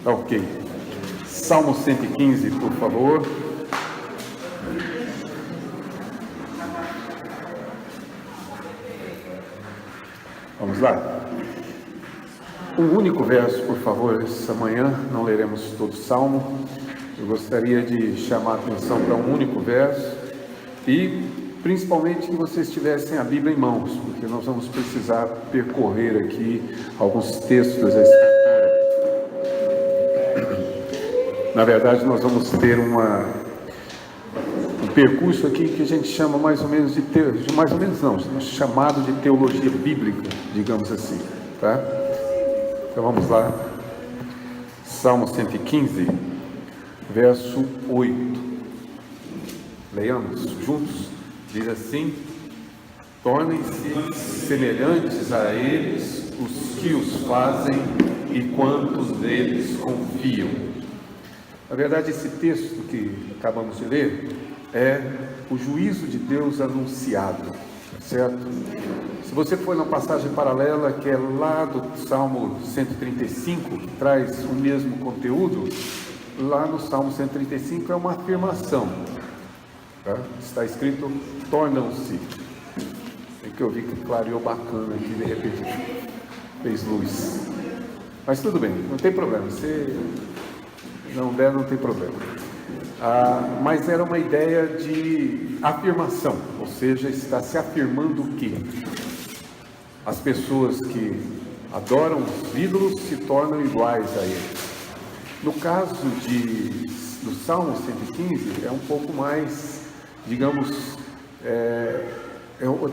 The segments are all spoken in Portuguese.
Ok. Salmo 115, por favor. Vamos lá. Um único verso, por favor, essa manhã. Não leremos todo o Salmo. Eu gostaria de chamar a atenção para um único verso e principalmente que vocês tivessem a Bíblia em mãos, porque nós vamos precisar percorrer aqui alguns textos da Escritura. Na verdade, nós vamos ter um percurso aqui que a gente chama mais ou menos chamado de teologia bíblica, digamos assim, tá? Então vamos lá. Salmo 115, verso 8. Leiamos juntos. Diz assim: tornem-se semelhantes a eles os que os fazem e quantos deles confiam. Na verdade, esse texto que acabamos de ler é o juízo de Deus anunciado, certo? Se você for na passagem paralela, que é lá do Salmo 135, que traz o mesmo conteúdo, lá no Salmo 135 é uma afirmação. Tá? Está escrito: tornam-se. É que eu vi que clareou bacana aqui, de repente fez luz. Mas tudo bem, não tem problema. Se não der, não tem problema. Mas era uma ideia de afirmação, ou seja, está se afirmando que as pessoas que adoram os ídolos se tornam iguais a eles. No caso do Salmo 115, é um pouco mais, digamos,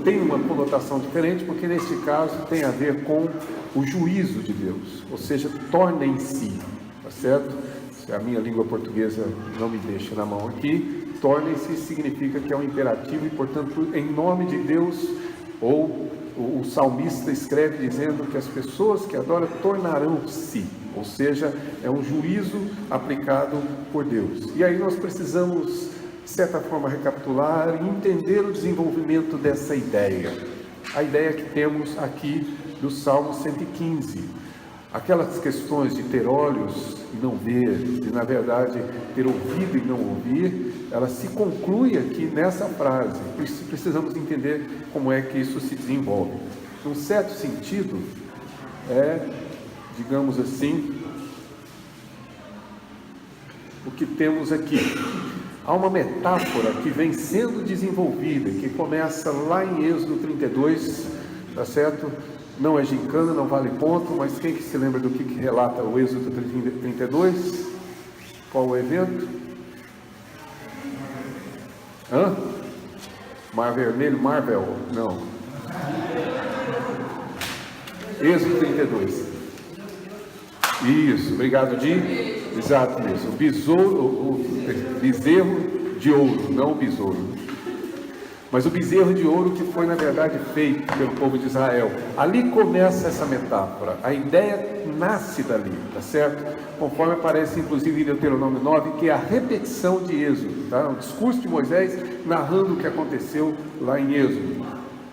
tem uma conotação diferente, porque neste caso tem a ver com o juízo de Deus, ou seja, tornem-se, tá certo? Se a minha língua portuguesa não me deixa na mão aqui, tornem-se significa que é um imperativo e, portanto, em nome de Deus, ou o salmista escreve dizendo que as pessoas que adoram tornarão-se, ou seja, é um juízo aplicado por Deus. E aí nós precisamos, de certa forma, recapitular e entender o desenvolvimento dessa ideia. A ideia que temos aqui do Salmo 115. Aquelas questões de ter olhos e não ver, de na verdade ter ouvido e não ouvir, ela se conclui aqui nessa frase. Precisamos entender como é que isso se desenvolve. Num certo sentido, digamos assim, o que temos aqui. Há uma metáfora que vem sendo desenvolvida, que começa lá em Êxodo 32, tá certo? Não é gincana, não vale ponto, mas quem que se lembra do que relata o Êxodo 32? Qual o evento? Mar Vermelho, Marvel? Não. Êxodo 32. Isso, obrigado, Di. Exato mesmo. O bezerro de ouro, não o besouro. Mas o bezerro de ouro que foi, na verdade, feito pelo povo de Israel. Ali começa essa metáfora. A ideia nasce dali, tá certo? Conforme aparece, inclusive, em Deuteronômio 9, que é a repetição de Êxodo, tá? O discurso de Moisés narrando o que aconteceu lá em Êxodo.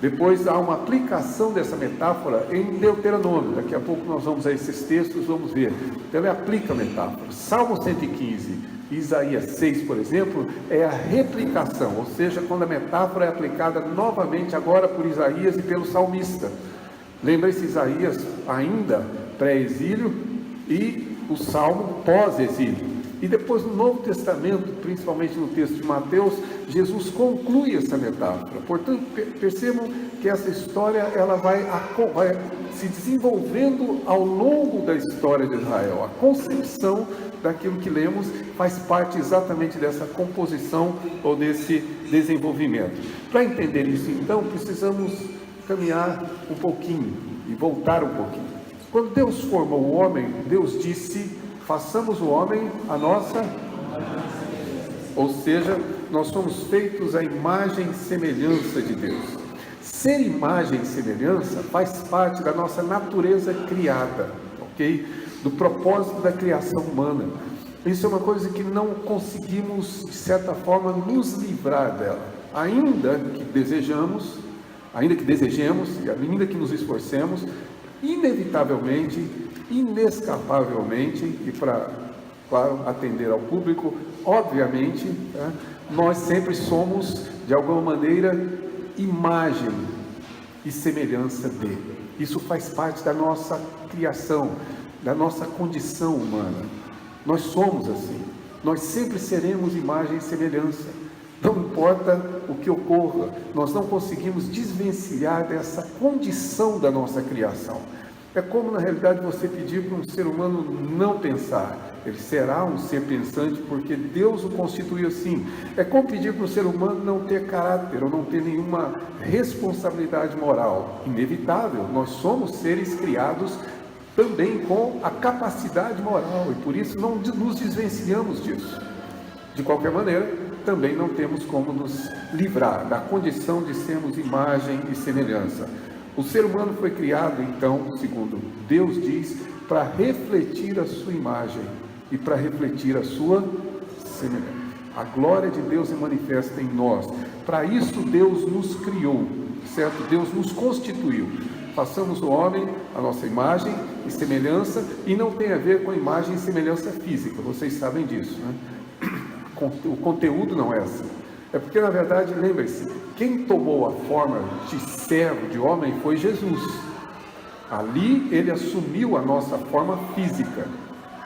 Depois há uma aplicação dessa metáfora em Deuteronômio. Daqui a pouco nós vamos a esses textos, vamos ver. Então ele aplica a metáfora. Salmo 115 e Isaías 6, por exemplo, é a replicação, ou seja, quando a metáfora é aplicada novamente agora por Isaías e pelo salmista. Lembra-se, Isaías ainda pré-exílio e o Salmo pós-exílio. E depois no Novo Testamento, principalmente no texto de Mateus, Jesus conclui essa metáfora. Portanto, percebam que essa história ela vai se desenvolvendo ao longo da história de Israel. A concepção daquilo que lemos faz parte exatamente dessa composição ou desse desenvolvimento. Para entender isso, então, precisamos caminhar um pouquinho e voltar um pouquinho. Quando Deus formou o homem, Deus disse: façamos o homem a nossa, ou seja, nós somos feitos à imagem e semelhança de Deus. Ser imagem e semelhança faz parte da nossa natureza criada, ok? Do propósito da criação humana. Isso é uma coisa que não conseguimos, de certa forma, nos livrar dela. Ainda que desejemos, e ainda que nos esforcemos, inevitavelmente, inescapavelmente, e para, claro, atender ao público, obviamente, tá? Nós sempre somos, de alguma maneira, imagem e semelhança dele. Isso faz parte da nossa criação, da nossa condição humana. Nós somos assim, nós sempre seremos imagem e semelhança. Não importa o que ocorra, nós não conseguimos desvencilhar dessa condição da nossa criação. É como, na realidade, você pedir para um ser humano não pensar. Ele será um ser pensante porque Deus o constituiu assim. É como pedir para um ser humano não ter caráter ou não ter nenhuma responsabilidade moral. Inevitável, nós somos seres criados também com a capacidade moral e por isso não nos desvencilhamos disso. De qualquer maneira, também não temos como nos livrar da condição de sermos imagem e semelhança. O ser humano foi criado, então, segundo Deus diz, para refletir a sua imagem e para refletir a sua semelhança. A glória de Deus é manifesta em nós. Para isso Deus nos criou, certo? Deus nos constituiu. Façamos o homem a nossa imagem e semelhança, e não tem a ver com imagem e semelhança física, vocês sabem disso, né? O conteúdo não é assim. É porque, na verdade, lembre-se, quem tomou a forma de servo, de homem, foi Jesus. Ali ele assumiu a nossa forma física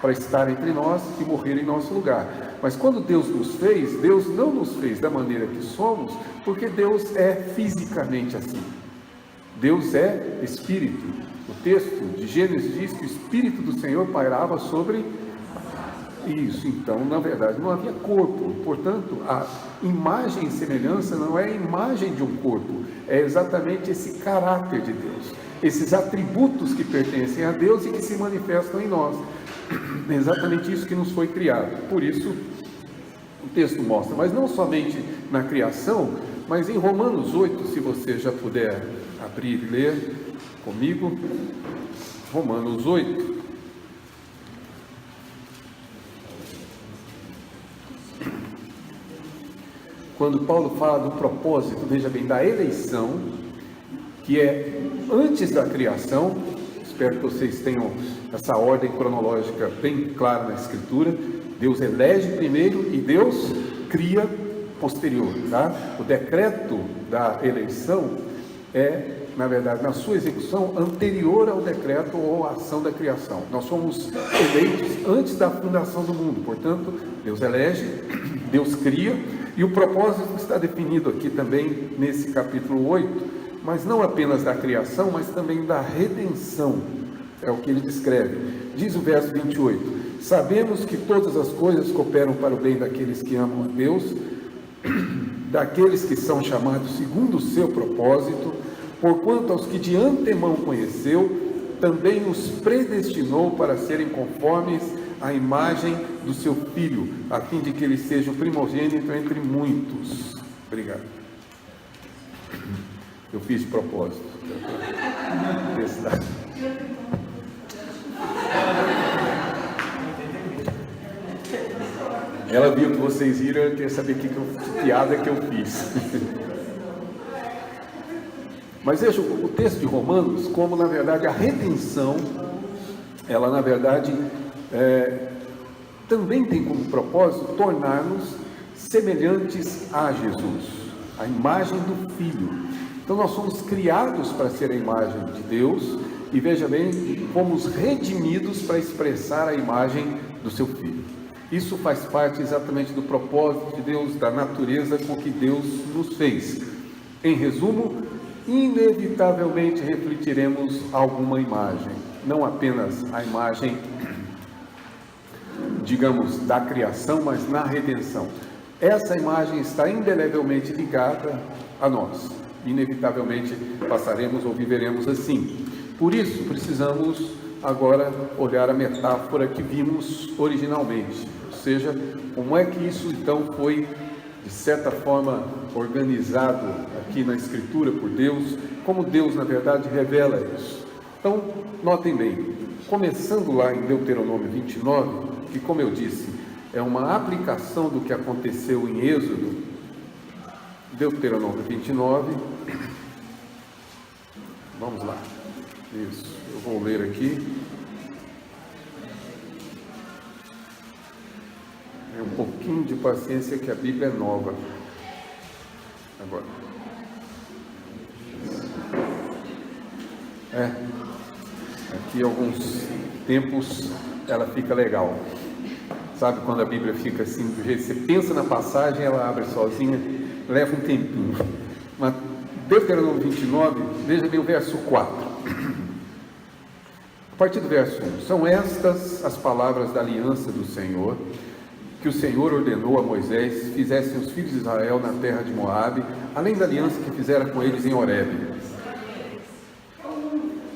para estar entre nós e morrer em nosso lugar. Mas quando Deus nos fez, Deus não nos fez da maneira que somos, porque Deus é fisicamente assim. Deus é Espírito. O texto de Gênesis diz que o Espírito do Senhor pairava sobre isso. Então, na verdade, não havia corpo. Portanto, a imagem e semelhança não é a imagem de um corpo, é exatamente esse caráter de Deus, esses atributos que pertencem a Deus e que se manifestam em nós. É exatamente isso que nos foi criado. Por isso, o texto mostra, mas não somente na criação, mas em Romanos 8, se você já puder abrir e ler comigo, Romanos 8. Quando Paulo fala do propósito, veja bem, da eleição, que é antes da criação, espero que vocês tenham essa ordem cronológica bem clara na Escritura. Deus elege primeiro e Deus cria posterior, tá? O decreto da eleição é, na verdade, na sua execução, anterior ao decreto ou à ação da criação. Nós somos eleitos antes da fundação do mundo, portanto, Deus elege, Deus cria, e o propósito está definido aqui também nesse capítulo 8, mas não apenas da criação, mas também da redenção, é o que ele descreve. Diz o verso 28, sabemos que todas as coisas cooperam para o bem daqueles que amam a Deus, daqueles que são chamados segundo o seu propósito, porquanto aos que de antemão conheceu, também os predestinou para serem conformes à imagem do seu Filho, a fim de que ele seja o primogênito entre muitos. Obrigado. Eu fiz de propósito. Ela viu que vocês riram, eu queria saber que piada que eu fiz. Mas veja o texto de Romanos, como na verdade a redenção, ela na verdade também tem como propósito tornar-nos semelhantes a Jesus, a imagem do Filho. Então nós somos criados para ser a imagem de Deus e veja bem, fomos redimidos para expressar a imagem do seu Filho. Isso faz parte exatamente do propósito de Deus, da natureza com que Deus nos fez. Em resumo, inevitavelmente refletiremos alguma imagem, não apenas a imagem, digamos, da criação, mas na redenção. Essa imagem está indelevelmente ligada a nós. Inevitavelmente passaremos ou viveremos assim. Por isso, precisamos agora olhar a metáfora que vimos originalmente, ou seja, como é que isso então foi, de certa forma, organizado aqui na Escritura por Deus, como Deus, na verdade, revela isso. Então, notem bem, começando lá em Deuteronômio 29, que, como eu disse, é uma aplicação do que aconteceu em Êxodo, Deuteronômio 29, vamos lá, isso, eu vou ler aqui, É um pouquinho de paciência que a Bíblia é nova. Agora. Aqui alguns tempos ela fica legal. Sabe quando a Bíblia fica assim, do jeito que você pensa na passagem, ela abre sozinha, leva um tempinho. Mas Deuteronômio 29, veja bem o verso 4. A partir do verso 1. São estas as palavras da aliança do Senhor, que o Senhor ordenou a Moisés fizessem os filhos de Israel na terra de Moabe, além da aliança que fizera com eles em Horebe.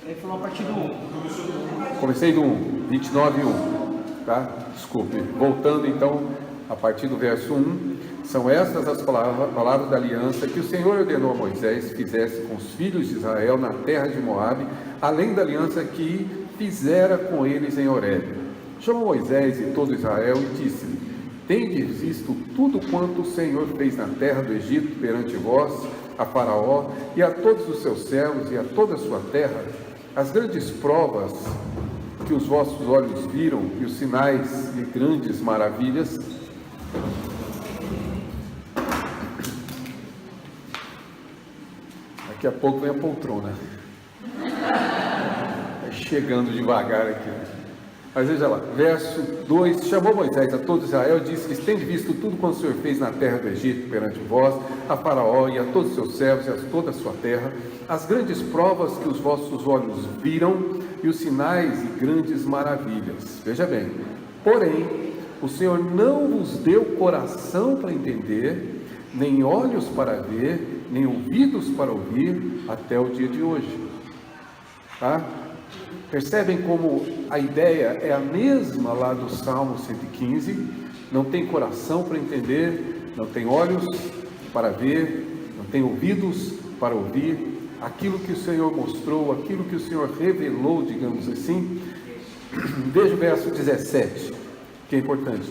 Ele falou a partir do 1. Comecei do 1, 29 e 1. Tá? Desculpe. Voltando então, a partir do verso 1. São estas as palavras da aliança que o Senhor ordenou a Moisés fizesse com os filhos de Israel na terra de Moabe, além da aliança que fizera com eles em Horebe. Chamou Moisés e todo Israel e disse-lhe: tendes visto tudo quanto o Senhor fez na terra do Egito perante vós, a Faraó e a todos os seus servos e a toda a sua terra, as grandes provas que os vossos olhos viram e os sinais e grandes maravilhas. Daqui a pouco vem a poltrona. Vai chegando devagar aqui. Mas veja lá, verso 2: chamou Moisés a todo Israel e disse-lhes: tende visto tudo quanto o Senhor fez na terra do Egito perante vós, a Faraó e a todos os seus servos e a toda a sua terra, as grandes provas que os vossos olhos viram e os sinais e grandes maravilhas. Veja bem, porém, o Senhor não vos deu coração para entender, nem olhos para ver, nem ouvidos para ouvir, até o dia de hoje. Tá? Percebem como a ideia é a mesma lá do Salmo 115, não tem coração para entender, não tem olhos para ver, não tem ouvidos para ouvir, aquilo que o Senhor mostrou, aquilo que o Senhor revelou, digamos assim. Veja o verso 17, que é importante.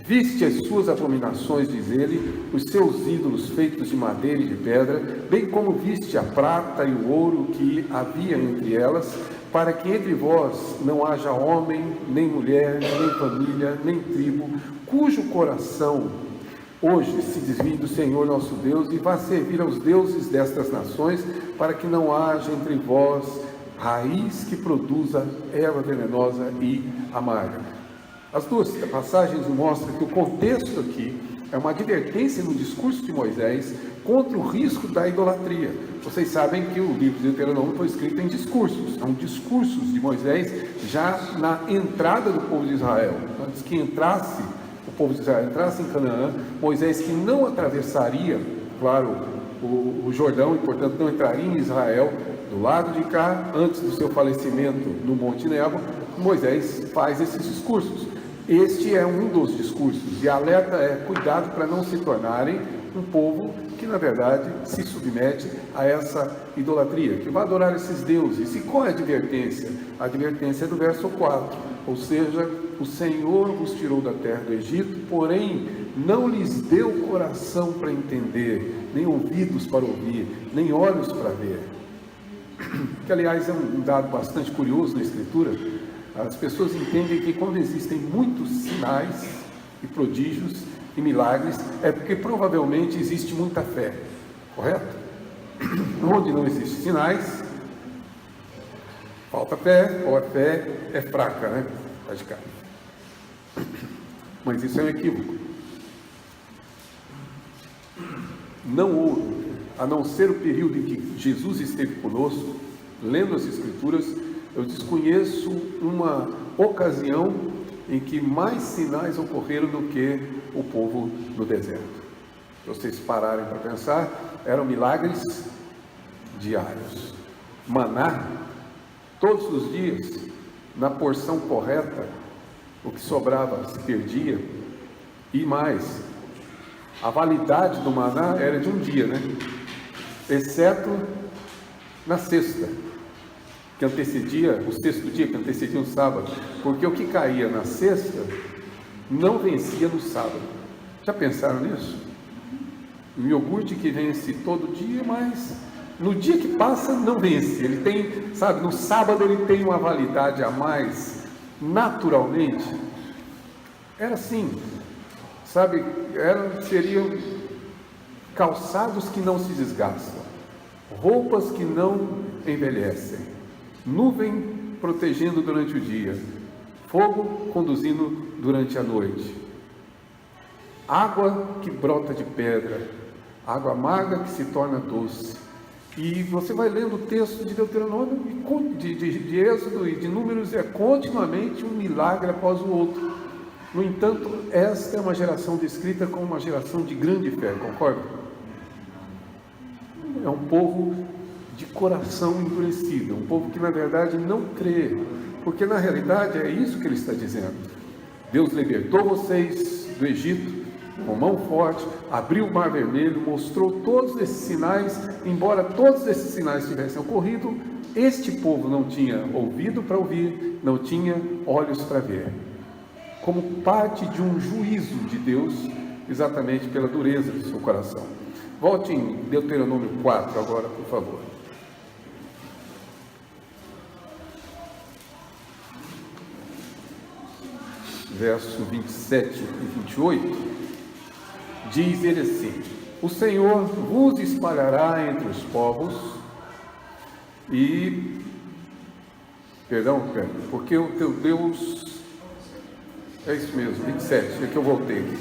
Viste as suas abominações, diz ele, os seus ídolos feitos de madeira e de pedra, bem como viste a prata e o ouro que havia entre elas, para que entre vós não haja homem, nem mulher, nem família, nem tribo, cujo coração hoje se desvie do Senhor nosso Deus e vá servir aos deuses destas nações, para que não haja entre vós raiz que produza erva venenosa e amarga. As duas passagens mostram que o contexto aqui é uma advertência no discurso de Moisés contra o risco da idolatria. Vocês sabem que o livro de Deuteronômio foi escrito em discursos, são discursos de Moisés já na entrada do povo de Israel. Antes que entrasse o povo de Israel, entrasse em Canaã, Moisés, que não atravessaria, claro, o Jordão, e portanto não entraria em Israel, do lado de cá, antes do seu falecimento no Monte Nebo, Moisés faz esses discursos. Este é um dos discursos, e a alerta é: cuidado para não se tornarem um povo que na verdade se submete a essa idolatria, que vai adorar esses deuses. E qual é a advertência? A advertência é do verso 4, ou seja, o Senhor vos tirou da terra do Egito, porém não lhes deu coração para entender, nem ouvidos para ouvir, nem olhos para ver. Que aliás é um dado bastante curioso na Escritura. As pessoas entendem que quando existem muitos sinais e prodígios e milagres, é porque provavelmente existe muita fé, correto? Onde não existem sinais, falta fé, ou a fé é fraca, né? Tá de cara. Mas isso é um equívoco. Não houve, a não ser o período em que Jesus esteve conosco, lendo as Escrituras, eu desconheço uma ocasião em que mais sinais ocorreram do que o povo no deserto. Se vocês pararem para pensar, eram milagres diários. Maná, todos os dias, na porção correta, o que sobrava se perdia. E mais, a validade do maná era de um dia, né? Exceto na sexta, que antecedia, o sexto dia que antecedia o sábado, porque o que caía na sexta não vencia no sábado. Já pensaram nisso? O iogurte que vence todo dia, mas no dia que passa não vence. Ele tem, sabe, no sábado ele tem uma validade a mais, naturalmente. Era assim. Sabe, seriam calçados que não se desgastam, roupas que não envelhecem, nuvem protegendo durante o dia, fogo conduzindo durante a noite, água que brota de pedra, água amarga que se torna doce. E você vai lendo o texto de Deuteronômio, de Êxodo e de Números, é continuamente um milagre após o outro. No entanto, esta é uma geração descrita como uma geração de grande fé, concorda? É um povo de coração endurecido, um povo que na verdade não crê, porque na realidade é isso que ele está dizendo. Deus libertou vocês do Egito com mão forte, abriu o Mar Vermelho, mostrou todos esses sinais. Embora todos esses sinais tivessem ocorrido, este povo não tinha ouvido para ouvir, não tinha olhos para ver, como parte de um juízo de Deus, exatamente pela dureza do seu coração. Volte em Deuteronômio 4 agora, por favor. Verso 27 e 28, diz ele assim: o Senhor vos espalhará entre os povos porque o teu Deus, é isso mesmo, 27, é que eu voltei aqui,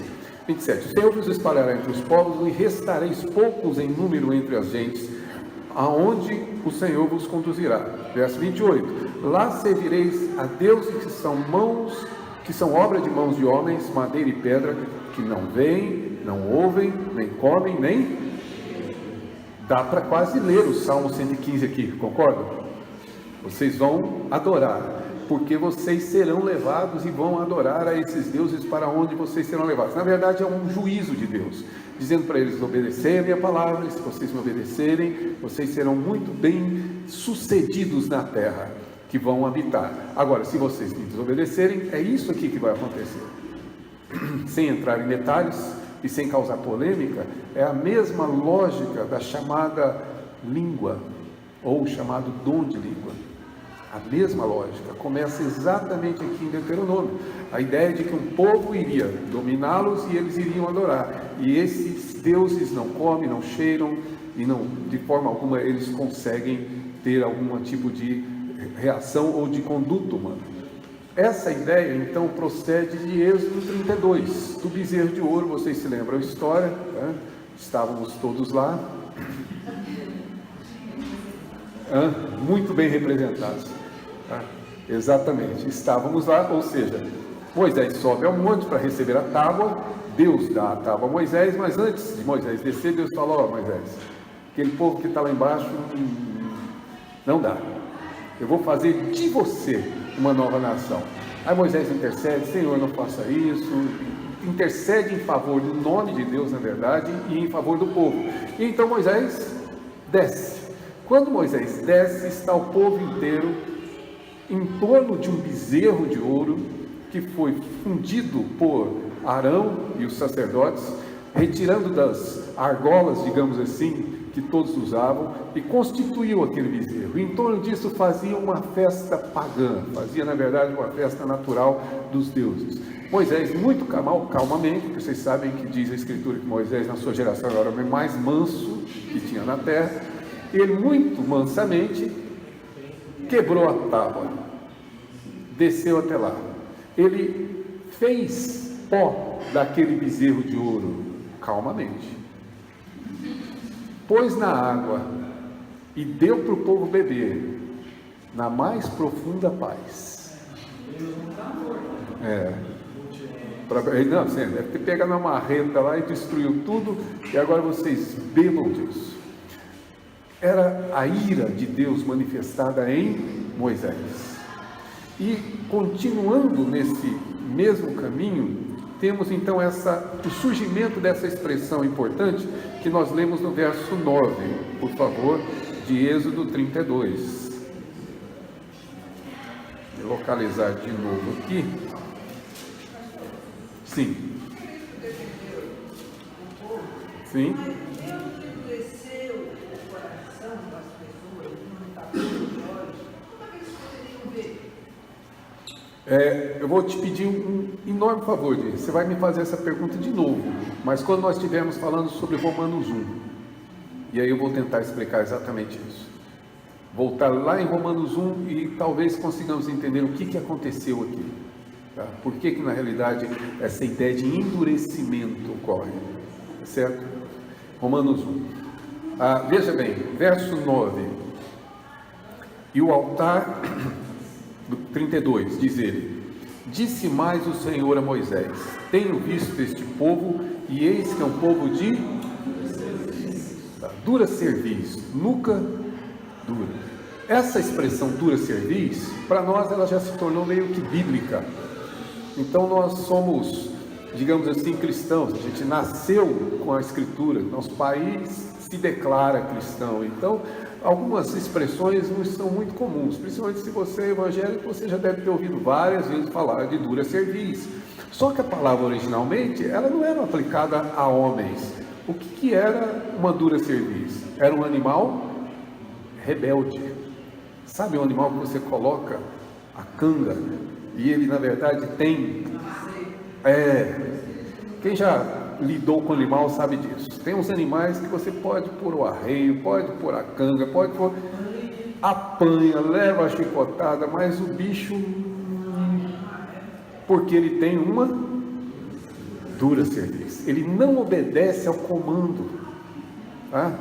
27, o Senhor vos espalhará entre os povos e restareis poucos em número entre as gentes, aonde o Senhor vos conduzirá. Verso 28, lá servireis a deuses que são obra de mãos de homens, madeira e pedra, que não veem, não ouvem, nem comem, nem... Dá para quase ler o Salmo 115 aqui, concorda? Vocês vão adorar, porque vocês serão levados e vão adorar a esses deuses para onde vocês serão levados. Na verdade é um juízo de Deus, dizendo para eles: obedecerem a minha palavra, e se vocês me obedecerem, vocês serão muito bem sucedidos na terra que vão habitar. Agora, se vocês me desobedecerem, é isso aqui que vai acontecer. Sem entrar em detalhes e sem causar polêmica, é a mesma lógica da chamada língua, ou chamado dom de língua. A mesma lógica começa exatamente aqui em Deuteronômio. A ideia de que um povo iria dominá-los e eles iriam adorar. E esses deuses não comem, não cheiram, e não, de forma alguma eles conseguem ter algum tipo de reação ou de conduta humana. Essa ideia então procede de Êxodo 32, do bezerro de ouro. Vocês se lembram a história, né? Estávamos todos lá, muito bem representados, tá? Exatamente, estávamos lá, ou seja, Moisés sobe ao monte para receber a tábua, Deus dá a tábua a Moisés, mas antes de Moisés descer, Deus falou: ó, Moisés, aquele povo que está lá embaixo não dá, eu vou fazer de você uma nova nação. Aí Moisés intercede: Senhor, não faça isso, intercede em favor do nome de Deus, na verdade, e em favor do povo. E então Moisés desce. Quando Moisés desce, está o povo inteiro em torno de um bezerro de ouro que foi fundido por Arão e os sacerdotes, retirando das argolas, digamos assim, que todos usavam, e constituiu aquele bezerro. Em torno disso fazia uma festa pagã, fazia na verdade uma festa natural dos deuses. Moisés, muito calmamente, porque vocês sabem que diz a Escritura que Moisés na sua geração era o homem mais manso que tinha na terra, ele muito mansamente quebrou a tábua, desceu até lá, ele fez pó daquele bezerro de ouro, calmamente, pôs na água e deu para o povo beber, na mais profunda paz. Não, você deve ter pegado uma marreta lá e destruiu tudo, e agora vocês bebam disso. Era a ira de Deus manifestada em Moisés. E continuando nesse mesmo caminho, temos então o surgimento dessa expressão importante que nós lemos no verso 9, por favor, de Êxodo 32. Vou localizar de novo aqui. Sim. Sim. Eu vou te pedir enorme favor, você vai me fazer essa pergunta de novo, mas quando nós estivermos falando sobre Romanos 1, e aí eu vou tentar explicar exatamente isso. Voltar lá em Romanos 1 e talvez consigamos entender o que aconteceu aqui. Tá? Por que na realidade essa ideia de endurecimento ocorre, certo? Romanos 1. Veja bem, verso 9. E o altar, do 32, diz ele: disse mais o Senhor a Moisés: tenho visto este povo, e eis que é um povo de dura cerviz, nuca dura. Essa expressão dura cerviz, para nós ela já se tornou meio que bíblica. Então nós somos, digamos assim, cristãos, a gente nasceu com a Escritura, nosso país se declara cristão, então algumas expressões não são muito comuns, principalmente se você é evangélico, você já deve ter ouvido várias vezes falar de dura cerviz. Só que a palavra originalmente, ela não era aplicada a homens. O que era uma dura cerviz? Era um animal rebelde. Sabe um animal que você coloca a canga e ele na verdade tem... Quem já lidou com animal sabe disso. Tem uns animais que você pode pôr o arreio, pode pôr a canga, pode pôr... apanha, leva a chicotada, mas o bicho... porque ele tem uma dura cerviz. Ele não obedece ao comando. Tá?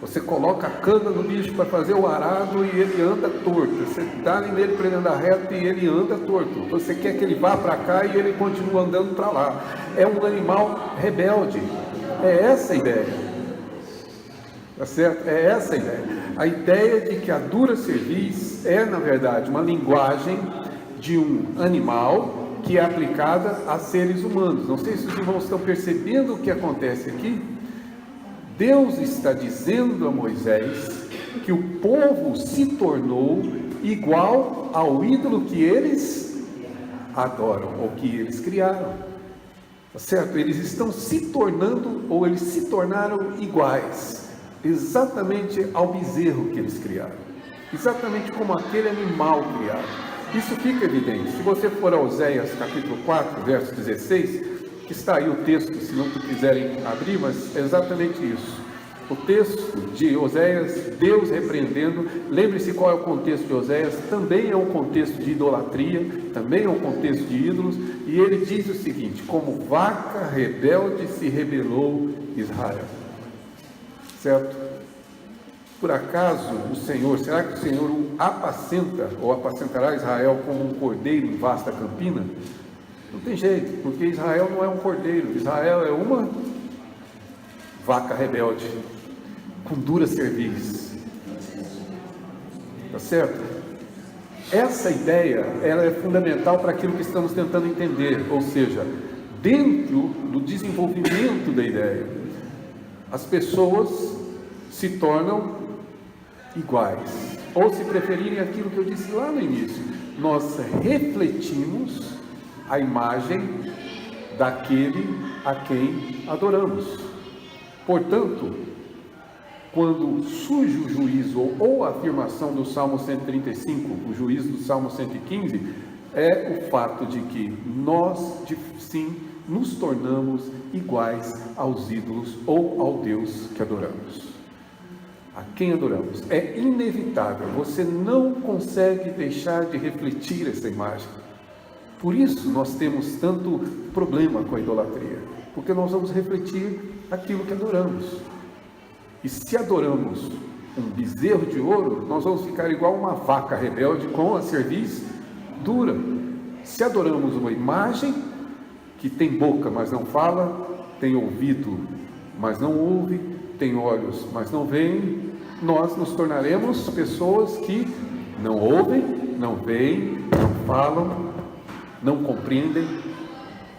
Você coloca a cana no bicho para fazer o arado e ele anda torto. Você dá nele para ele andar reto e ele anda torto. Você quer que ele vá para cá e ele continua andando para lá. É um animal rebelde. É essa a ideia. Tá certo? É essa a ideia. A ideia de que a dura cerviz é, na verdade, uma linguagem de um animal que é aplicada a seres humanos. Não sei se os irmãos estão percebendo o que acontece aqui. Deus está dizendo a Moisés que o povo se tornou igual ao ídolo que eles adoram, ou que eles criaram. Tá certo? Eles estão se tornando, ou eles se tornaram iguais, exatamente ao bezerro que eles criaram, exatamente como aquele animal criado. Isso fica evidente. Se você for a Oséias capítulo 4, verso 16, que está aí o texto, se não quiserem abrir, mas é exatamente isso. O texto de Oséias, Deus repreendendo. Lembre-se qual é o contexto de Oséias, também é um contexto de idolatria, também é um contexto de ídolos, e ele diz o seguinte: como vaca rebelde se rebelou Israel. Certo? Por acaso o Senhor, será que o Senhor o apacenta, ou apacentará Israel como um cordeiro em vasta campina? Não tem jeito, porque Israel não é um cordeiro, Israel é uma vaca rebelde, com dura cerviz. Tá certo? Essa ideia, ela é fundamental para aquilo que estamos tentando entender, ou seja, dentro do desenvolvimento da ideia, as pessoas se tornam iguais, ou se preferirem aquilo que eu disse lá no início, nós refletimos a imagem daquele a quem adoramos. Portanto, quando surge o juízo ou a afirmação do Salmo 135, o juízo do Salmo 115, é o fato de que nós, sim, nos tornamos iguais aos ídolos ou ao Deus que adoramos. A quem adoramos. É inevitável, você não consegue deixar de refletir essa imagem. Por isso nós temos tanto problema com a idolatria, porque nós vamos refletir aquilo que adoramos. E se adoramos um bezerro de ouro, nós vamos ficar igual uma vaca rebelde com a cerviz dura. Se adoramos uma imagem que tem boca, mas não fala, tem ouvido, mas não ouve, tem olhos, mas não veem, nós nos tornaremos pessoas que não ouvem, não veem, não falam, não compreendem.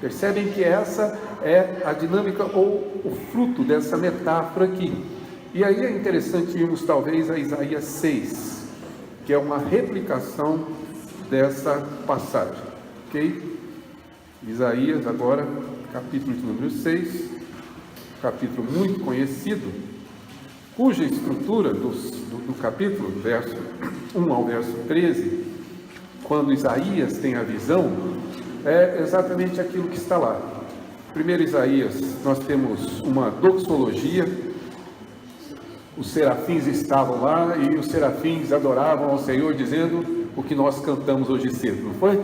Percebem que essa é a dinâmica ou o fruto dessa metáfora aqui. E aí é interessante irmos talvez a Isaías 6, que é uma replicação dessa passagem, ok? Isaías agora, capítulo de número 6, capítulo muito conhecido, cuja estrutura do capítulo, verso 1 ao verso 13, quando Isaías tem a visão, é exatamente aquilo que está lá. Primeiro Isaías, nós temos uma doxologia. Os serafins estavam lá e os serafins adoravam ao Senhor, dizendo o que nós cantamos hoje cedo, não foi?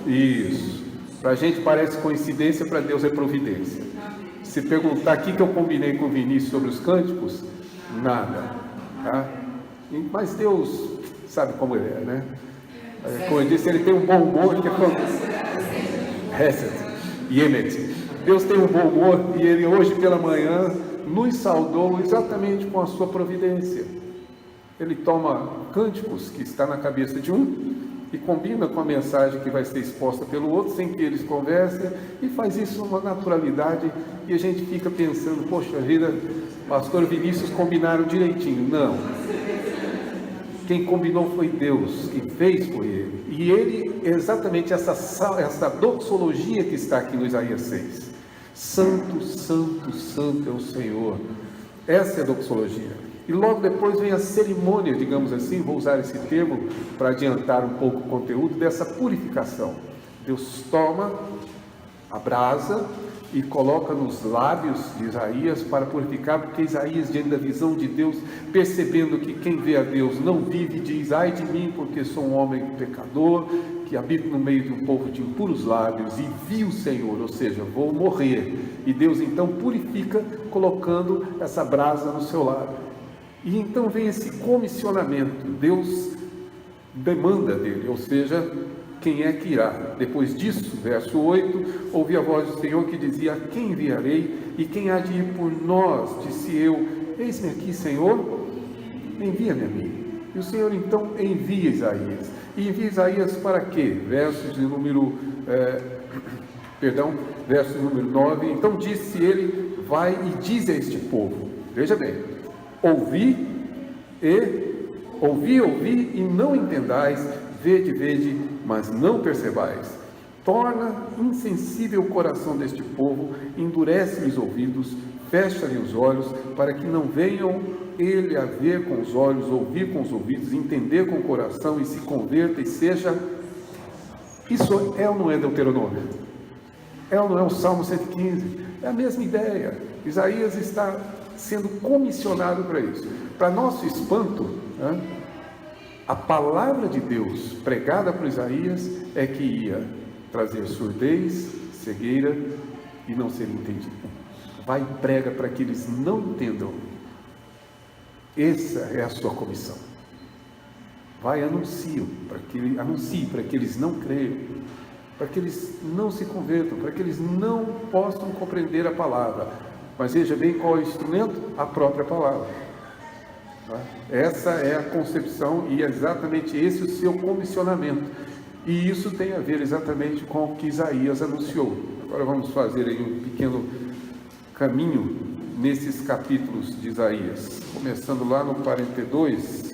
Isso. Para a gente parece coincidência, para Deus é providência. Se perguntar o que eu combinei com o Vinícius sobre os cânticos, nada. Tá? Mas Deus sabe como ele é, né? Como eu disse, ele tem um bom humor, que é como... Yemet. Deus tem um bom humor e ele hoje pela manhã nos saudou exatamente com a sua providência. Ele toma cânticos que está na cabeça de um e combina com a mensagem que vai ser exposta pelo outro, sem que eles conversem, e faz isso com uma naturalidade, e a gente fica pensando, poxa vida, pastor Vinícius combinaram direitinho. Não. Quem combinou foi Deus, quem fez foi Ele. E Ele, exatamente essa doxologia que está aqui no Isaías 6. Santo, santo, santo é o Senhor. Essa é a doxologia. E logo depois vem a cerimônia, digamos assim, vou usar esse termo para adiantar um pouco o conteúdo, dessa purificação. Deus toma a brasa e coloca nos lábios de Isaías para purificar, porque Isaías, diante da visão de Deus, percebendo que quem vê a Deus não vive, diz: ai de mim, porque sou um homem pecador, que habito no meio de um povo de impuros lábios, e vi o Senhor, ou seja, vou morrer. E Deus então purifica, colocando essa brasa no seu lábio. E então vem esse comissionamento, Deus demanda dele, ou seja, quem é que irá? Depois disso, verso 8, ouvi a voz do Senhor que dizia: a quem enviarei e quem há de ir por nós? Disse eu: eis-me aqui, Senhor, envia-me a mim. E o Senhor então envia Isaías. E envia Isaías para quê? Verso número 9. Então disse ele: vai e diz a este povo, veja bem, ouvi e não entendais, vede, mas não percebais. Torna insensível o coração deste povo, endurece-lhe os ouvidos, fecha-lhe os olhos, para que não venham ele a ver com os olhos, ouvir com os ouvidos, entender com o coração e se converta e seja... Isso é ou não é Deuteronômio? É ou não é o Salmo 115? É a mesma ideia. Isaías está sendo comissionado para isso. Para nosso espanto, né, a palavra de Deus pregada por Isaías é que ia trazer surdez, cegueira e não ser entendido. Vai e prega para que eles não entendam. Essa é a sua comissão. Vai e anuncie para que eles não creiam, para que eles não se convertam, para que eles não possam compreender a palavra. Mas veja bem qual é o instrumento? A própria palavra. Essa é a concepção e é exatamente esse o seu comissionamento. E isso tem a ver exatamente com o que Isaías anunciou. Agora vamos fazer aí um pequeno caminho nesses capítulos de Isaías. Começando lá no 42.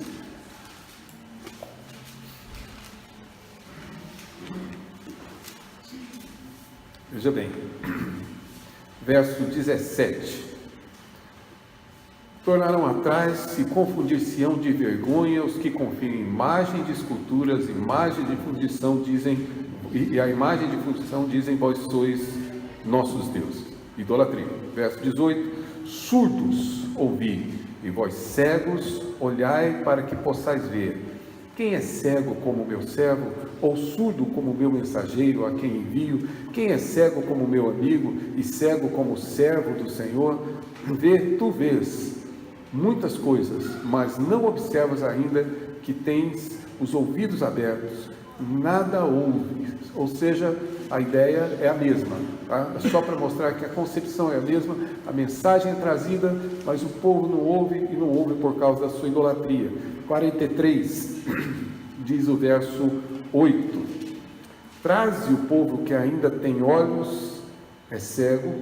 Veja bem, verso 17. Tornarão atrás, se confundir-se-ão de vergonha os que confiam em imagem de esculturas, imagem de fundição, dizem, e a imagem de fundição dizem: vós sois nossos deuses. Idolatria. Verso 18. Surdos, ouvi, e vós cegos, olhai para que possais ver. Quem é cego como meu servo, ou surdo como meu mensageiro a quem envio? Quem é cego como meu amigo, e cego como servo do Senhor? Tu vês muitas coisas, mas não observas ainda, que tens os ouvidos abertos, nada ouves. Ou seja, a ideia é a mesma, tá? Só para mostrar que a concepção é a mesma, a mensagem é trazida, mas o povo não ouve, e não ouve por causa da sua idolatria. 43, diz o verso 8: traze o povo que ainda tem olhos, é cego,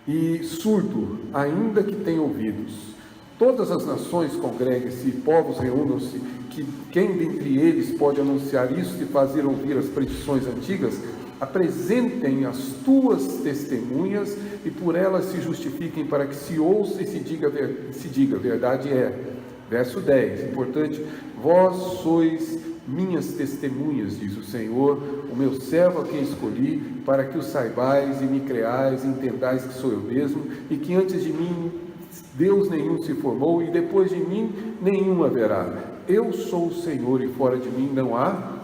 e surdo, ainda que tem ouvidos. Todas as nações congreguem-se, povos reúnam-se, que quem dentre eles pode anunciar isso e fazer ouvir as predições antigas? Apresentem as tuas testemunhas e por elas se justifiquem, para que se ouça e se diga, verdade é. Verso 10, importante: vós sois minhas testemunhas, diz o Senhor, o meu servo a quem escolhi, para que o saibais e me creais, e entendais que sou eu mesmo, e que antes de mim Deus nenhum se formou, e depois de mim nenhum haverá. Eu sou o Senhor, e fora de mim não há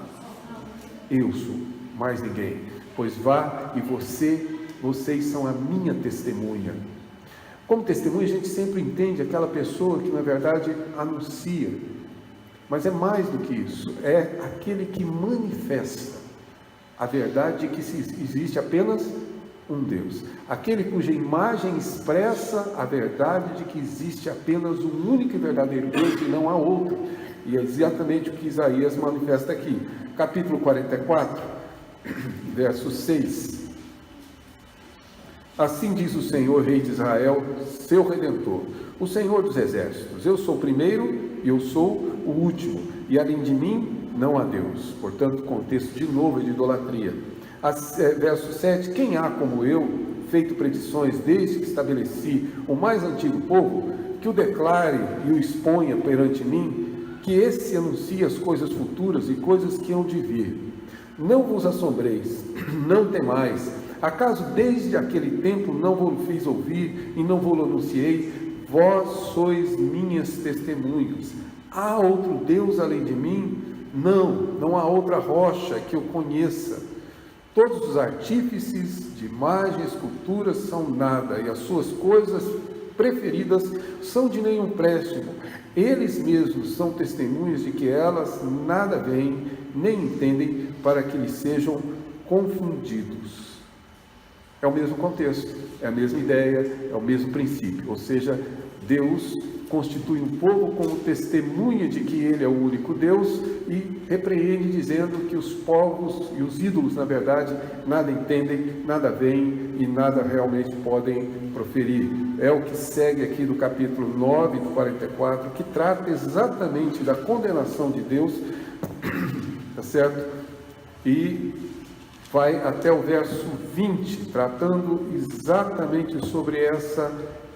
eu sou, mais ninguém. Pois vá e vocês são a minha testemunha. Como testemunha, a gente sempre entende aquela pessoa que na verdade anuncia, mas é mais do que isso, é aquele que manifesta a verdade de que existe apenas um Deus, aquele cuja imagem expressa a verdade de que existe apenas um único e verdadeiro Deus e não há outro. E é exatamente o que Isaías manifesta aqui, capítulo 44, verso 6. Assim diz o Senhor, Rei de Israel, seu Redentor, o Senhor dos Exércitos: eu sou o primeiro e eu sou o último, e além de mim não há Deus. Portanto, contexto de novo de idolatria. Verso 7, quem há como eu, feito predições desde que estabeleci o mais antigo povo, que o declare e o exponha perante mim, que esse anuncie as coisas futuras e coisas que hão de vir. Não vos assombreis, não temais. Acaso desde aquele tempo não vos fiz ouvir e não vos anunciei? Vós sois minhas testemunhas. Há outro Deus além de mim? Não há outra rocha que eu conheça. Todos os artífices de imagens, esculturas são nada, e as suas coisas preferidas são de nenhum empréstimo. Eles mesmos são testemunhas de que elas nada veem, nem entendem, para que lhes sejam confundidos. É o mesmo contexto, é a mesma ideia, é o mesmo princípio. Ou seja, Deus constitui um povo como testemunha de que Ele é o único Deus e repreende dizendo que os povos e os ídolos, na verdade, nada entendem, nada veem e nada realmente podem proferir. É o que segue aqui do capítulo 9 do 44, que trata exatamente da condenação de Deus, tá certo? E vai até o verso 20, tratando exatamente sobre essa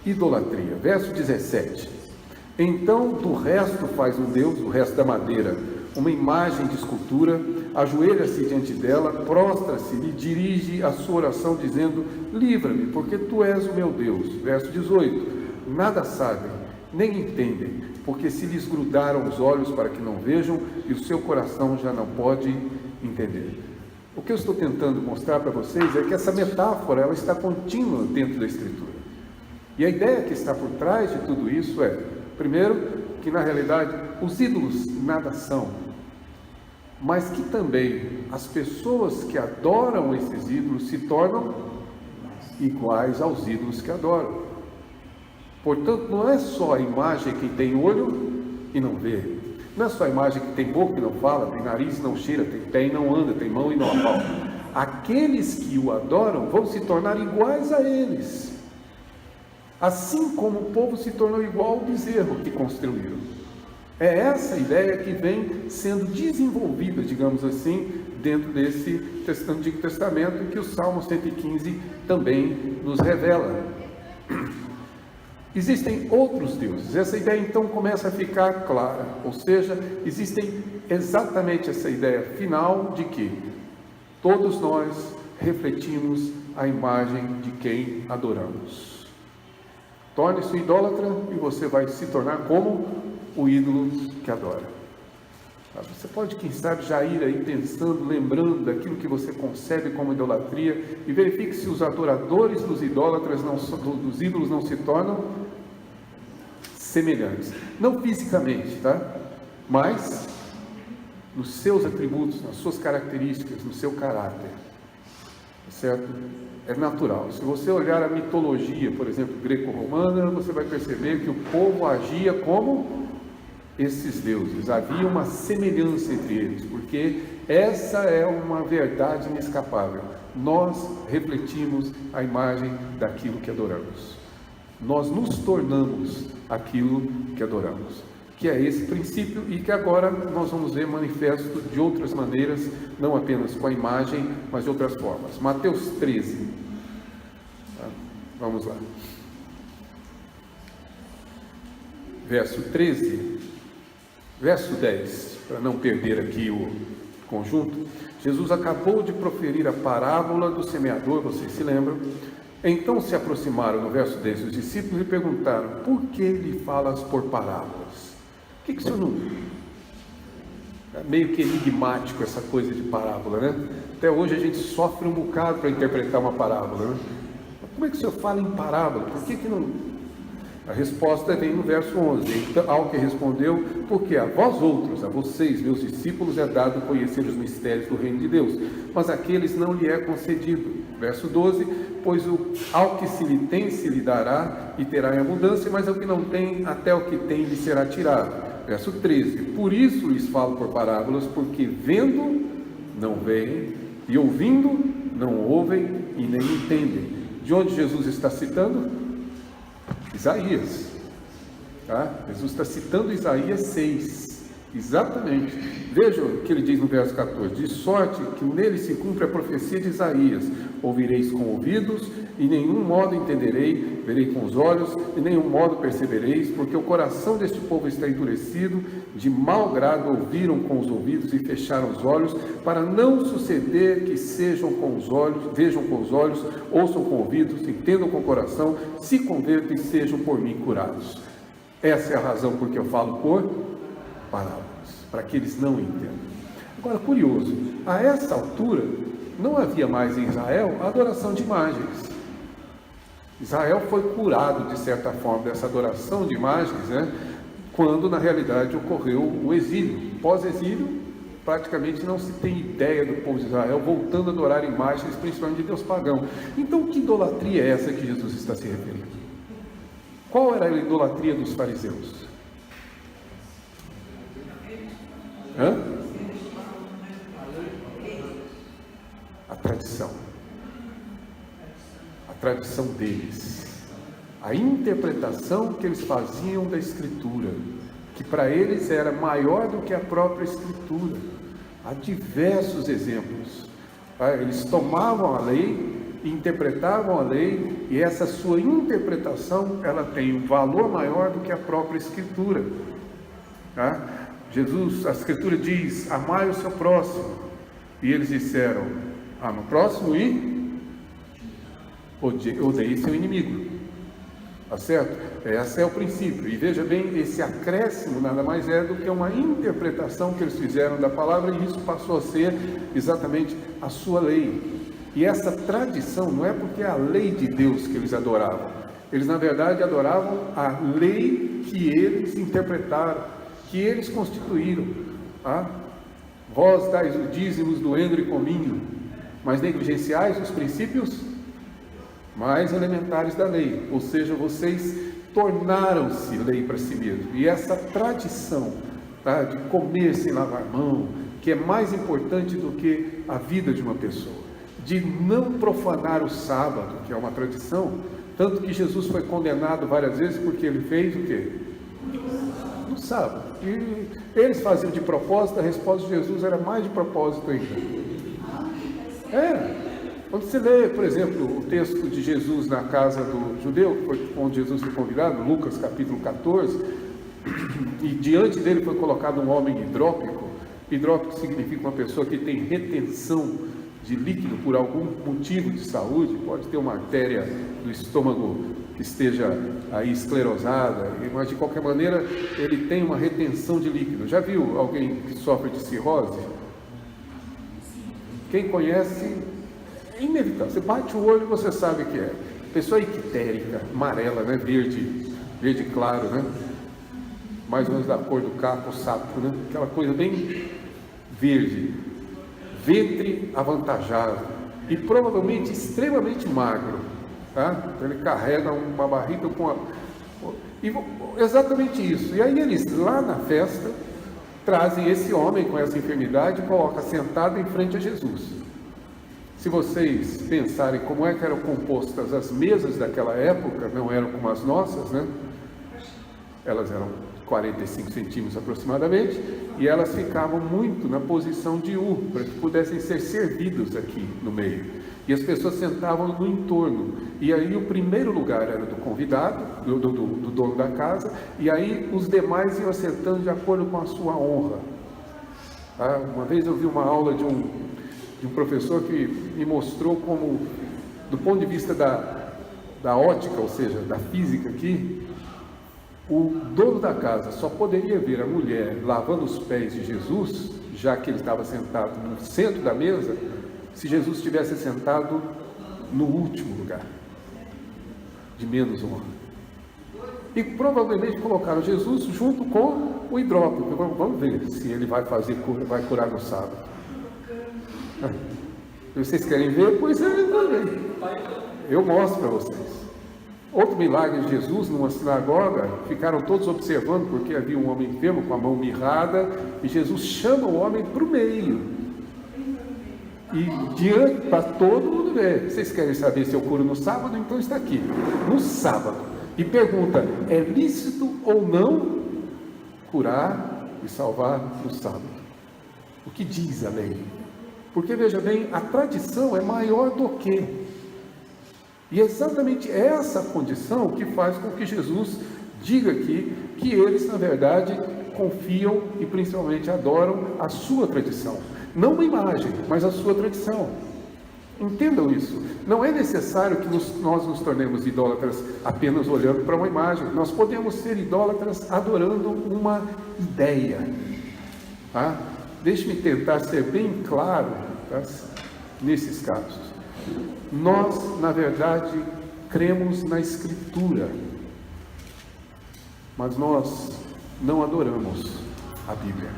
idolatria. Verso 17. Então do resto faz um Deus, o resto da madeira, uma imagem de escultura, ajoelha-se diante dela, prostra-se e dirige a sua oração dizendo: livra-me, porque tu és o meu Deus. Verso 18. Nada sabem, nem entendem, porque se lhes grudaram os olhos para que não vejam, e o seu coração já não pode entender. O que eu estou tentando mostrar para vocês é que essa metáfora, ela está contínua dentro da Escritura. E a ideia que está por trás de tudo isso é, primeiro, que na realidade os ídolos nada são, mas que também as pessoas que adoram esses ídolos se tornam iguais aos ídolos que adoram. Portanto, não é só a imagem que tem olho e não vê, não é só a imagem que tem boca e não fala, tem nariz e não cheira, tem pé e não anda, tem mão e não apalpa. Aqueles que o adoram vão se tornar iguais a eles, assim como o povo se tornou igual ao bezerro que construíram. É essa ideia que vem sendo desenvolvida, digamos assim, dentro desse Antigo Testamento, que o Salmo 115 também nos revela. Existem outros deuses. Essa ideia então começa a ficar clara, ou seja, existem exatamente essa ideia final de que todos nós refletimos a imagem de quem adoramos. Torne-se idólatra e você vai se tornar como o ídolo que adora. Você pode, quem sabe, já ir aí pensando, lembrando daquilo que você concebe como idolatria, e verifique se os adoradores dos idólatras, dos ídolos, não se tornam semelhantes. Não fisicamente, tá? Mas nos seus atributos, nas suas características, no seu caráter. Certo? É natural. Se você olhar a mitologia, por exemplo, greco-romana, você vai perceber que o povo agia como esses deuses. Havia uma semelhança entre eles, porque essa é uma verdade inescapável. Nós refletimos a imagem daquilo que adoramos. Nós nos tornamos aquilo que adoramos. Que é esse princípio e que agora nós vamos ver manifesto de outras maneiras, não apenas com a imagem, mas de outras formas. Mateus 13. Vamos lá. Verso 13. Verso 10, para não perder aqui o conjunto. Jesus acabou de proferir a parábola do semeador, vocês se lembram? Então se aproximaram, no verso 10, os discípulos e perguntaram: por que lhe falas por parábolas? O que o senhor não... É meio que enigmático essa coisa de parábola, né? Até hoje a gente sofre um bocado para interpretar uma parábola, né? Como é que o senhor fala em parábola? Por que não... A resposta vem no verso 11. Então, ao que respondeu: porque a vós outros, a vocês, meus discípulos, é dado conhecer os mistérios do reino de Deus, mas àqueles não lhe é concedido. Verso 12: pois ao que se lhe tem, se lhe dará e terá em abundância, mas ao que não tem, até o que tem lhe será tirado. Verso 13: por isso lhes falo por parábolas, porque vendo, não veem, e ouvindo, não ouvem e nem entendem. De onde Jesus está citando? Isaías. Tá? Jesus está citando Isaías 6. Exatamente. Vejam o que ele diz no verso 14: de sorte que nele se cumpre a profecia de Isaías: ouvireis com ouvidos, e nenhum modo entenderei, verei com os olhos, e nenhum modo percebereis, porque o coração deste povo está endurecido, de mau grado ouviram com os ouvidos e fecharam os olhos, para não suceder que sejam com os olhos, vejam com os olhos, ouçam com ouvidos, entendam com o coração, se convertam e sejam por mim curados. Essa é a razão por que eu falo por parábolas, para que eles não entendam. Agora, curioso, a essa altura não havia mais em Israel a adoração de imagens. Israel foi curado, de certa forma, dessa adoração de imagens, né? Quando na realidade ocorreu o exílio. Pós-exílio, praticamente não se tem ideia do povo de Israel voltando a adorar imagens, principalmente de Deus pagão. Então, que idolatria é essa que Jesus está se referindo? Qual era a idolatria dos fariseus? A tradição. A tradição deles. A interpretação que eles faziam da Escritura, que para eles era maior do que a própria Escritura. Há diversos exemplos. Eles tomavam a lei, interpretavam a lei, e essa sua interpretação, ela tem um valor maior do que a própria Escritura. Jesus, a Escritura diz: amai o seu próximo. E eles disseram: ama o próximo e odeie seu inimigo. Tá certo? Esse é o princípio. E veja bem, esse acréscimo nada mais é do que uma interpretação que eles fizeram da palavra, e isso passou a ser exatamente a sua lei. E essa tradição não é porque é a lei de Deus que eles adoravam. Eles, na verdade, adoravam a lei que eles interpretaram, que eles constituíram. Vós dais os dízimos do endro e cominho, mas negligenciais os princípios mais elementares da lei. Ou seja, vocês tornaram-se lei para si mesmos. E essa tradição de comer sem lavar mão, que é mais importante do que a vida de uma pessoa, de não profanar o sábado, que é uma tradição, tanto que Jesus foi condenado várias vezes porque ele fez o quê? No sábado. E eles faziam de propósito, a resposta de Jesus era mais de propósito ainda. Quando você lê, por exemplo, o texto de Jesus na casa do judeu, onde Jesus foi convidado, Lucas capítulo 14, e diante dele foi colocado um homem hidrópico. Hidrópico significa uma pessoa que tem retenção de líquido por algum motivo de saúde, pode ter uma artéria do estômago que esteja aí esclerosada, mas de qualquer maneira ele tem uma retenção de líquido. Já viu alguém que sofre de cirrose? Quem conhece, é inevitável. Você bate o olho e você sabe o que é. Pessoa ictérica, amarela, né? Verde claro, né? Mais ou menos da cor do caco, sapo, né? Aquela coisa bem verde. Ventre avantajado e provavelmente extremamente magro, tá? Então ele carrega uma barriga exatamente isso. E aí eles lá na festa trazem esse homem com essa enfermidade e colocam sentado em frente a Jesus. Se vocês pensarem como é que eram compostas as mesas daquela época, não eram como as nossas, né? Elas eram 45 centímetros aproximadamente, e elas ficavam muito na posição de U, para que pudessem ser servidos aqui no meio. E as pessoas sentavam no entorno, e aí o primeiro lugar era do convidado, do dono da casa, e aí os demais iam sentando de acordo com a sua honra. Uma vez eu vi uma aula de um professor que me mostrou como, do ponto de vista da ótica, ou seja, da física aqui, o dono da casa só poderia ver a mulher lavando os pés de Jesus, já que ele estava sentado no centro da mesa, se Jesus estivesse sentado no último lugar, de menos honra. E provavelmente colocaram Jesus junto com o hidrópico. Vamos ver se ele vai curar no sábado. Vocês querem ver? Pois eu mostro para vocês. Outro milagre de Jesus, numa sinagoga, ficaram todos observando, porque havia um homem enfermo com a mão mirrada, e Jesus chama o homem para o meio. E diante, para todo mundo ver. Vocês querem saber se eu curo no sábado? Então está aqui, no sábado. E pergunta, é lícito ou não curar e salvar no sábado? O que diz a lei? Porque, veja bem, a tradição é maior do que. E é exatamente essa condição que faz com que Jesus diga aqui que eles, na verdade, confiam e principalmente adoram a sua tradição. Não uma imagem, mas a sua tradição. Entendam isso. Não é necessário que nós nos tornemos idólatras apenas olhando para uma imagem. Nós podemos ser idólatras adorando uma ideia. Deixe-me tentar ser bem claro nesses casos. Nós, na verdade, cremos na Escritura, mas nós não adoramos a Bíblia.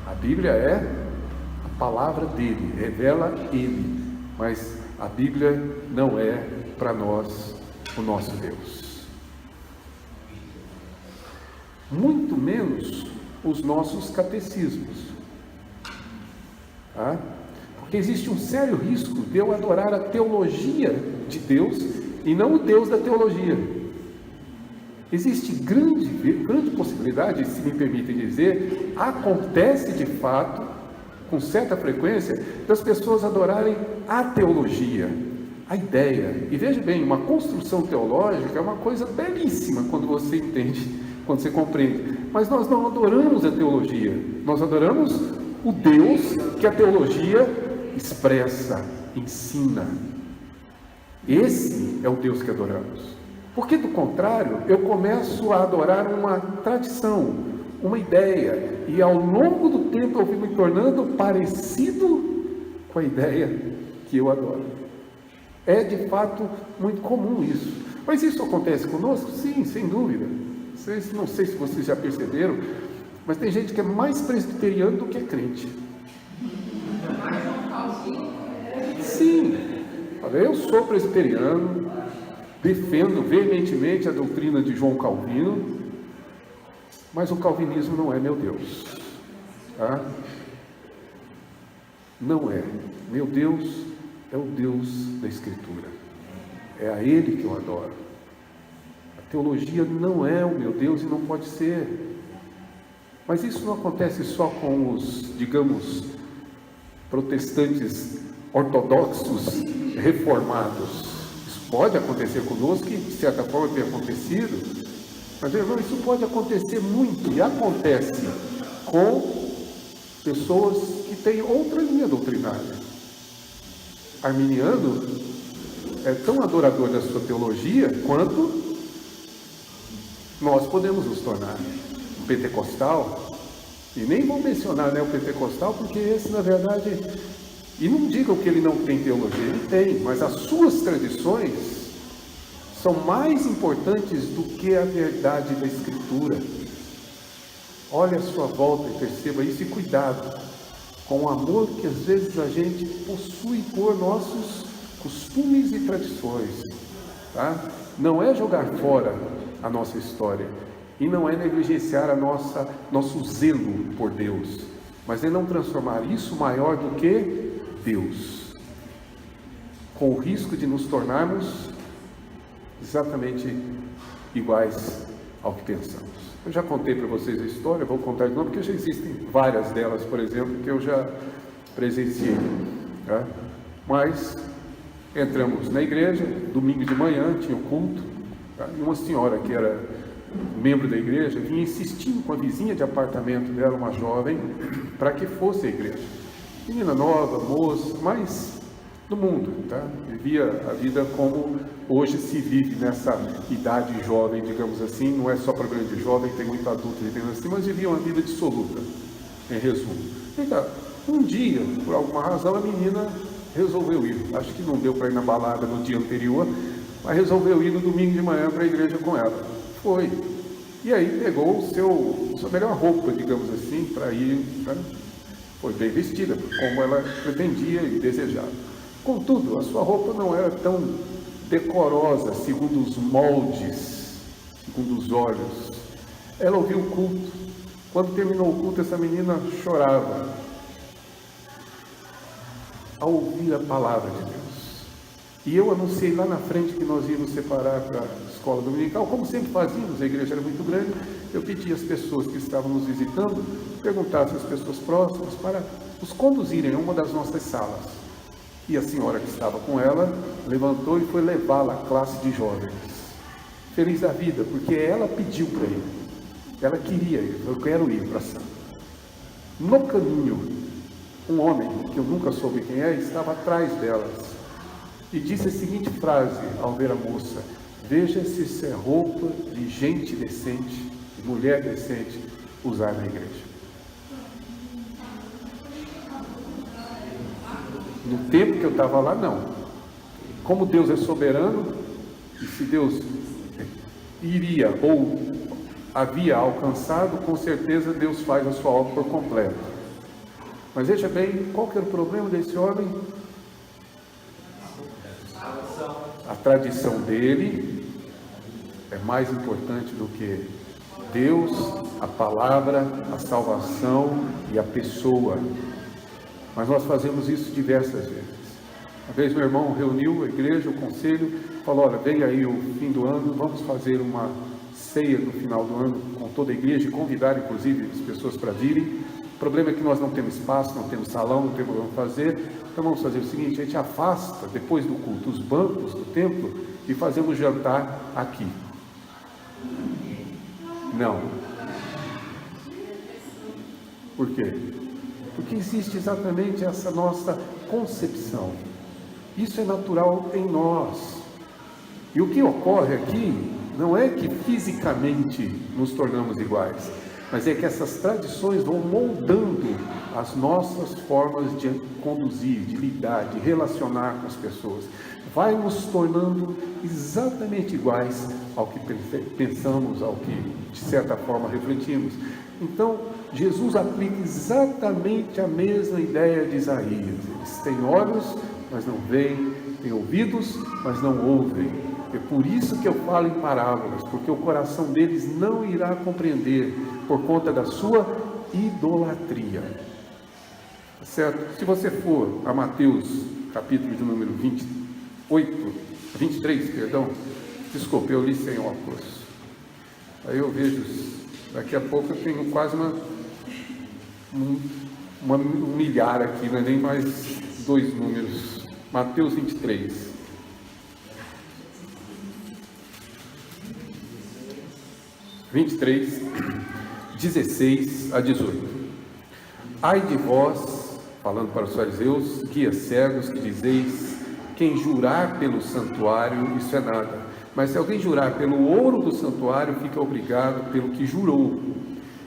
A Bíblia é a palavra dele, revela ele, mas a Bíblia não é para nós o nosso Deus. Muito menos os nossos catecismos. Porque existe um sério risco de eu adorar a teologia de Deus e não o Deus da teologia. Existe grande possibilidade, se me permitem dizer, acontece de fato, com certa frequência, das pessoas adorarem a teologia, a ideia. E veja bem, uma construção teológica é uma coisa belíssima quando você entende, quando você compreende. Mas nós não adoramos a teologia, nós adoramos o Deus que a teologia expressa, ensina. Esse é o Deus que adoramos. Porque, do contrário, eu começo a adorar uma tradição, uma ideia, e ao longo do tempo eu fico me tornando parecido com a ideia que eu adoro. É, de fato, muito comum isso. Mas isso acontece conosco? Sim, sem dúvida. Não sei se vocês já perceberam, mas tem gente que é mais presbiteriano do que é crente. Sim, eu sou presbiteriano, defendo veementemente a doutrina de João Calvino, mas o calvinismo não é meu Deus. Não é. Meu Deus é o Deus da Escritura. É a Ele que eu adoro. A teologia não é o meu Deus e não pode ser. Mas isso não acontece só com os, digamos, protestantes ortodoxos reformados. Isso pode acontecer conosco, que de certa forma tem acontecido, mas irmão, isso pode acontecer muito, e acontece com pessoas que têm outra linha doutrinária. Arminiano é tão adorador da sua teologia quanto nós podemos nos tornar. O pentecostal, e nem vou mencionar o pentecostal, porque esse, na verdade, e não digam que ele não tem teologia, ele tem, mas as suas tradições são mais importantes do que a verdade da Escritura. Olhe a sua volta e perceba isso, e cuidado com o amor que às vezes a gente possui por nossos costumes e tradições. Não é jogar fora a nossa história, e não é negligenciar nosso zelo por Deus, mas é não transformar isso maior do que Deus, com o risco de nos tornarmos exatamente iguais ao que pensamos. Eu já contei para vocês a história, vou contar de novo, porque já existem várias delas, por exemplo, que eu já presenciei. Mas entramos na igreja, domingo de manhã, tinha o culto, e uma senhora que era membro da igreja, vinha insistindo com a vizinha de apartamento dela, uma jovem, para que fosse à igreja. Menina nova, moça, mas do mundo, tá? Vivia a vida como hoje se vive nessa idade jovem, digamos assim, não é só para grande jovem, tem muito adulto vivendo assim, mas vivia uma vida dissoluta, em resumo. Então, um dia, por alguma razão, a menina resolveu ir. Acho que não deu para ir na balada no dia anterior, mas resolveu ir no domingo de manhã para a igreja com ela. Foi. E aí pegou sua melhor roupa, digamos assim, para ir. Tá? Foi bem vestida, como ela pretendia e desejava. Contudo, a sua roupa não era tão decorosa, segundo os moldes, segundo os olhos. Ela ouviu o culto. Quando terminou o culto, essa menina chorava ao ouvir a palavra de Deus. E eu anunciei lá na frente que nós íamos separar para a escola dominical, como sempre fazíamos, a igreja era muito grande. Eu pedi às pessoas que estavam nos visitando, perguntassem às pessoas próximas para os conduzirem a uma das nossas salas. E a senhora que estava com ela levantou e foi levá-la à classe de jovens. Feliz da vida, porque ela pediu para ir. Ela queria ir, eu quero ir para a sala. No caminho, um homem, que eu nunca soube quem é, estava atrás delas e disse a seguinte frase ao ver a moça: veja se isso é roupa de gente decente, de mulher decente, usar na igreja. No tempo que eu estava lá, não. Como Deus é soberano, e se Deus iria ou havia alcançado, com certeza Deus faz a sua obra por completo. Mas veja bem, qual que era o problema desse homem? A tradição dele é mais importante do que Deus, a palavra, a salvação e a pessoa. Mas nós fazemos isso diversas vezes. Uma vez meu irmão reuniu a igreja, o conselho, falou: olha, vem aí o fim do ano, vamos fazer uma ceia no final do ano com toda a igreja e convidar inclusive as pessoas para virem. O problema é que nós não temos espaço, não temos salão, não temos como fazer. Então vamos fazer o seguinte: a gente afasta depois do culto os bancos do templo e fazemos jantar aqui. Não. Por quê? Porque existe exatamente essa nossa concepção. Isso é natural em nós. E o que ocorre aqui não é que fisicamente nos tornamos iguais, mas é que essas tradições vão moldando as nossas formas de conduzir, de lidar, de relacionar com as pessoas. Vai nos tornando exatamente iguais ao que pensamos, ao que de certa forma refletimos. Então, Jesus aplica exatamente a mesma ideia de Isaías. Eles têm olhos, mas não veem, têm ouvidos, mas não ouvem. É por isso que eu falo em parábolas, porque o coração deles não irá compreender, por conta da sua idolatria. Certo? Se você for a Mateus, capítulo de número 23, desculpe, eu li sem óculos. Aí eu vejo, daqui a pouco eu tenho quase um milhar aqui, não é nem mais 2 números. Mateus 23. (23) 16 a 18. Ai de vós, falando para os fariseus, guias cegos, que dizeis: quem jurar pelo santuário, isso é nada. Mas se alguém jurar pelo ouro do santuário, fica obrigado pelo que jurou.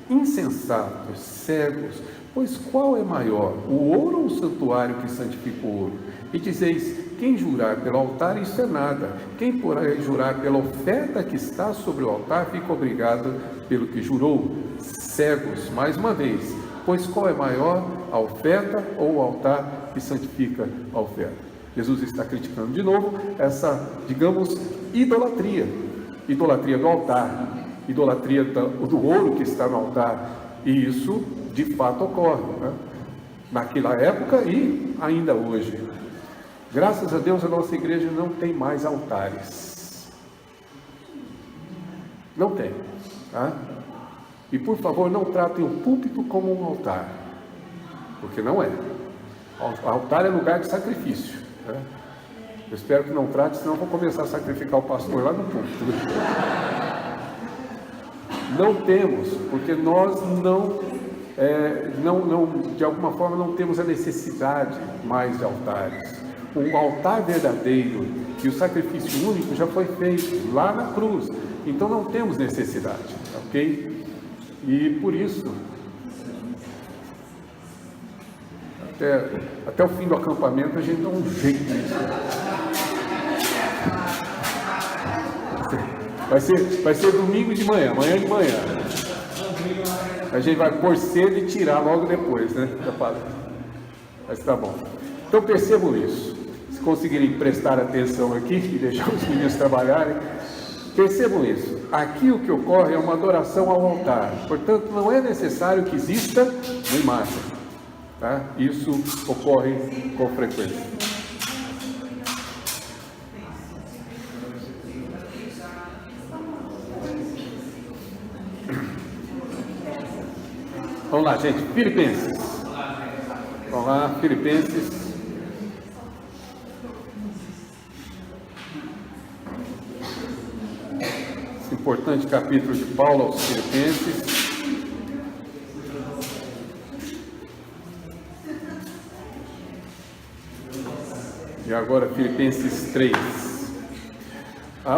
Insensatos, cegos, pois qual é maior, o ouro ou o santuário que santifica o ouro? E dizeis: quem jurar pelo altar, isso é nada. Quem, porém, jurar pela oferta que está sobre o altar, fica obrigado pelo que jurou. Cegos, mais uma vez, pois qual é maior, a oferta ou o altar que santifica a oferta? Jesus está criticando de novo essa, digamos, idolatria. Idolatria do altar, idolatria do ouro que está no altar. E isso, de fato, ocorre, né? Naquela época e ainda hoje. Graças a Deus, a nossa igreja não tem mais altares. Não tem, tá? E por favor, não tratem o púlpito como um altar, porque não é. O altar é lugar de sacrifício, né? Eu espero que não trate, senão eu vou começar a sacrificar o pastor lá no púlpito. Não temos, porque nós de alguma forma não temos a necessidade mais de altares. O altar verdadeiro e o sacrifício único já foi feito lá na cruz, então não temos necessidade, ok? E por isso, até o fim do acampamento a gente dá um jeito nisso. Vai ser domingo de manhã, amanhã de manhã. A gente vai pôr cedo e tirar logo depois, né? Mas tá bom. Então percebam isso. Se conseguirem prestar atenção aqui e deixar os meninos trabalharem, percebam isso. Aqui o que ocorre é uma adoração ao altar. Portanto, não é necessário que exista uma imagem. Tá? Isso ocorre com frequência. Vamos lá, gente. Filipenses. Vamos lá, Filipenses. Esse importante capítulo de Paulo aos Filipenses. E agora Filipenses 3.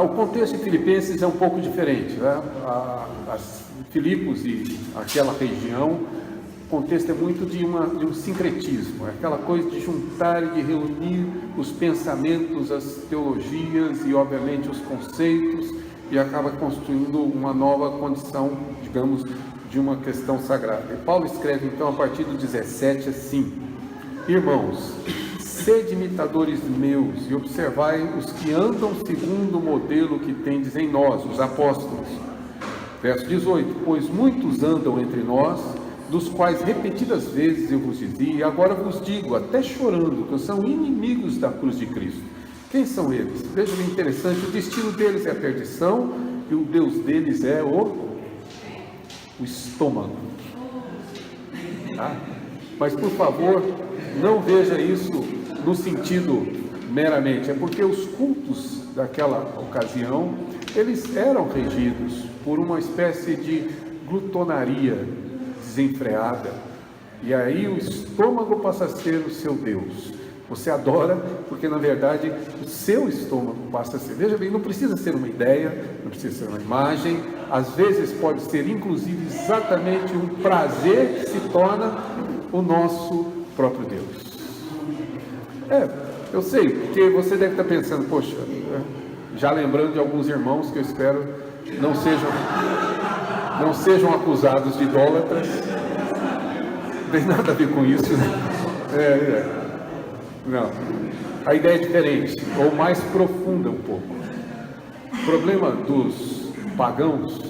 O contexto de Filipenses é um pouco diferente, né? Filipos e aquela região, o contexto é muito de um sincretismo, é aquela coisa de juntar e de reunir os pensamentos, as teologias e obviamente os conceitos, e acaba construindo uma nova condição, digamos, de uma questão sagrada. E Paulo escreve então a partir do 17 assim: irmãos, sede imitadores meus e observai os que andam segundo o modelo que tendes em nós, os apóstolos. Verso 18: pois muitos andam entre nós, dos quais repetidas vezes eu vos dizia, e agora vos digo, até chorando, que são inimigos da cruz de Cristo. Quem são eles? Veja bem interessante, o destino deles é a perdição, e o Deus deles é o estômago. Tá? Mas por favor, não veja isso no sentido meramente, é porque os cultos daquela ocasião, eles eram regidos por uma espécie de glutonaria desenfreada, e aí o estômago passa a ser o seu Deus. Você adora porque na verdade o seu estômago passa a ser. Veja bem, não precisa ser uma ideia, não precisa ser uma imagem, às vezes pode ser inclusive exatamente um prazer que se torna o nosso próprio Deus. Eu sei, porque você deve estar pensando, poxa, já lembrando de alguns irmãos que eu espero não sejam acusados de idólatras. Não tem nada a ver com isso, né? Não, a ideia é diferente, ou mais profunda um pouco. O problema dos pagãos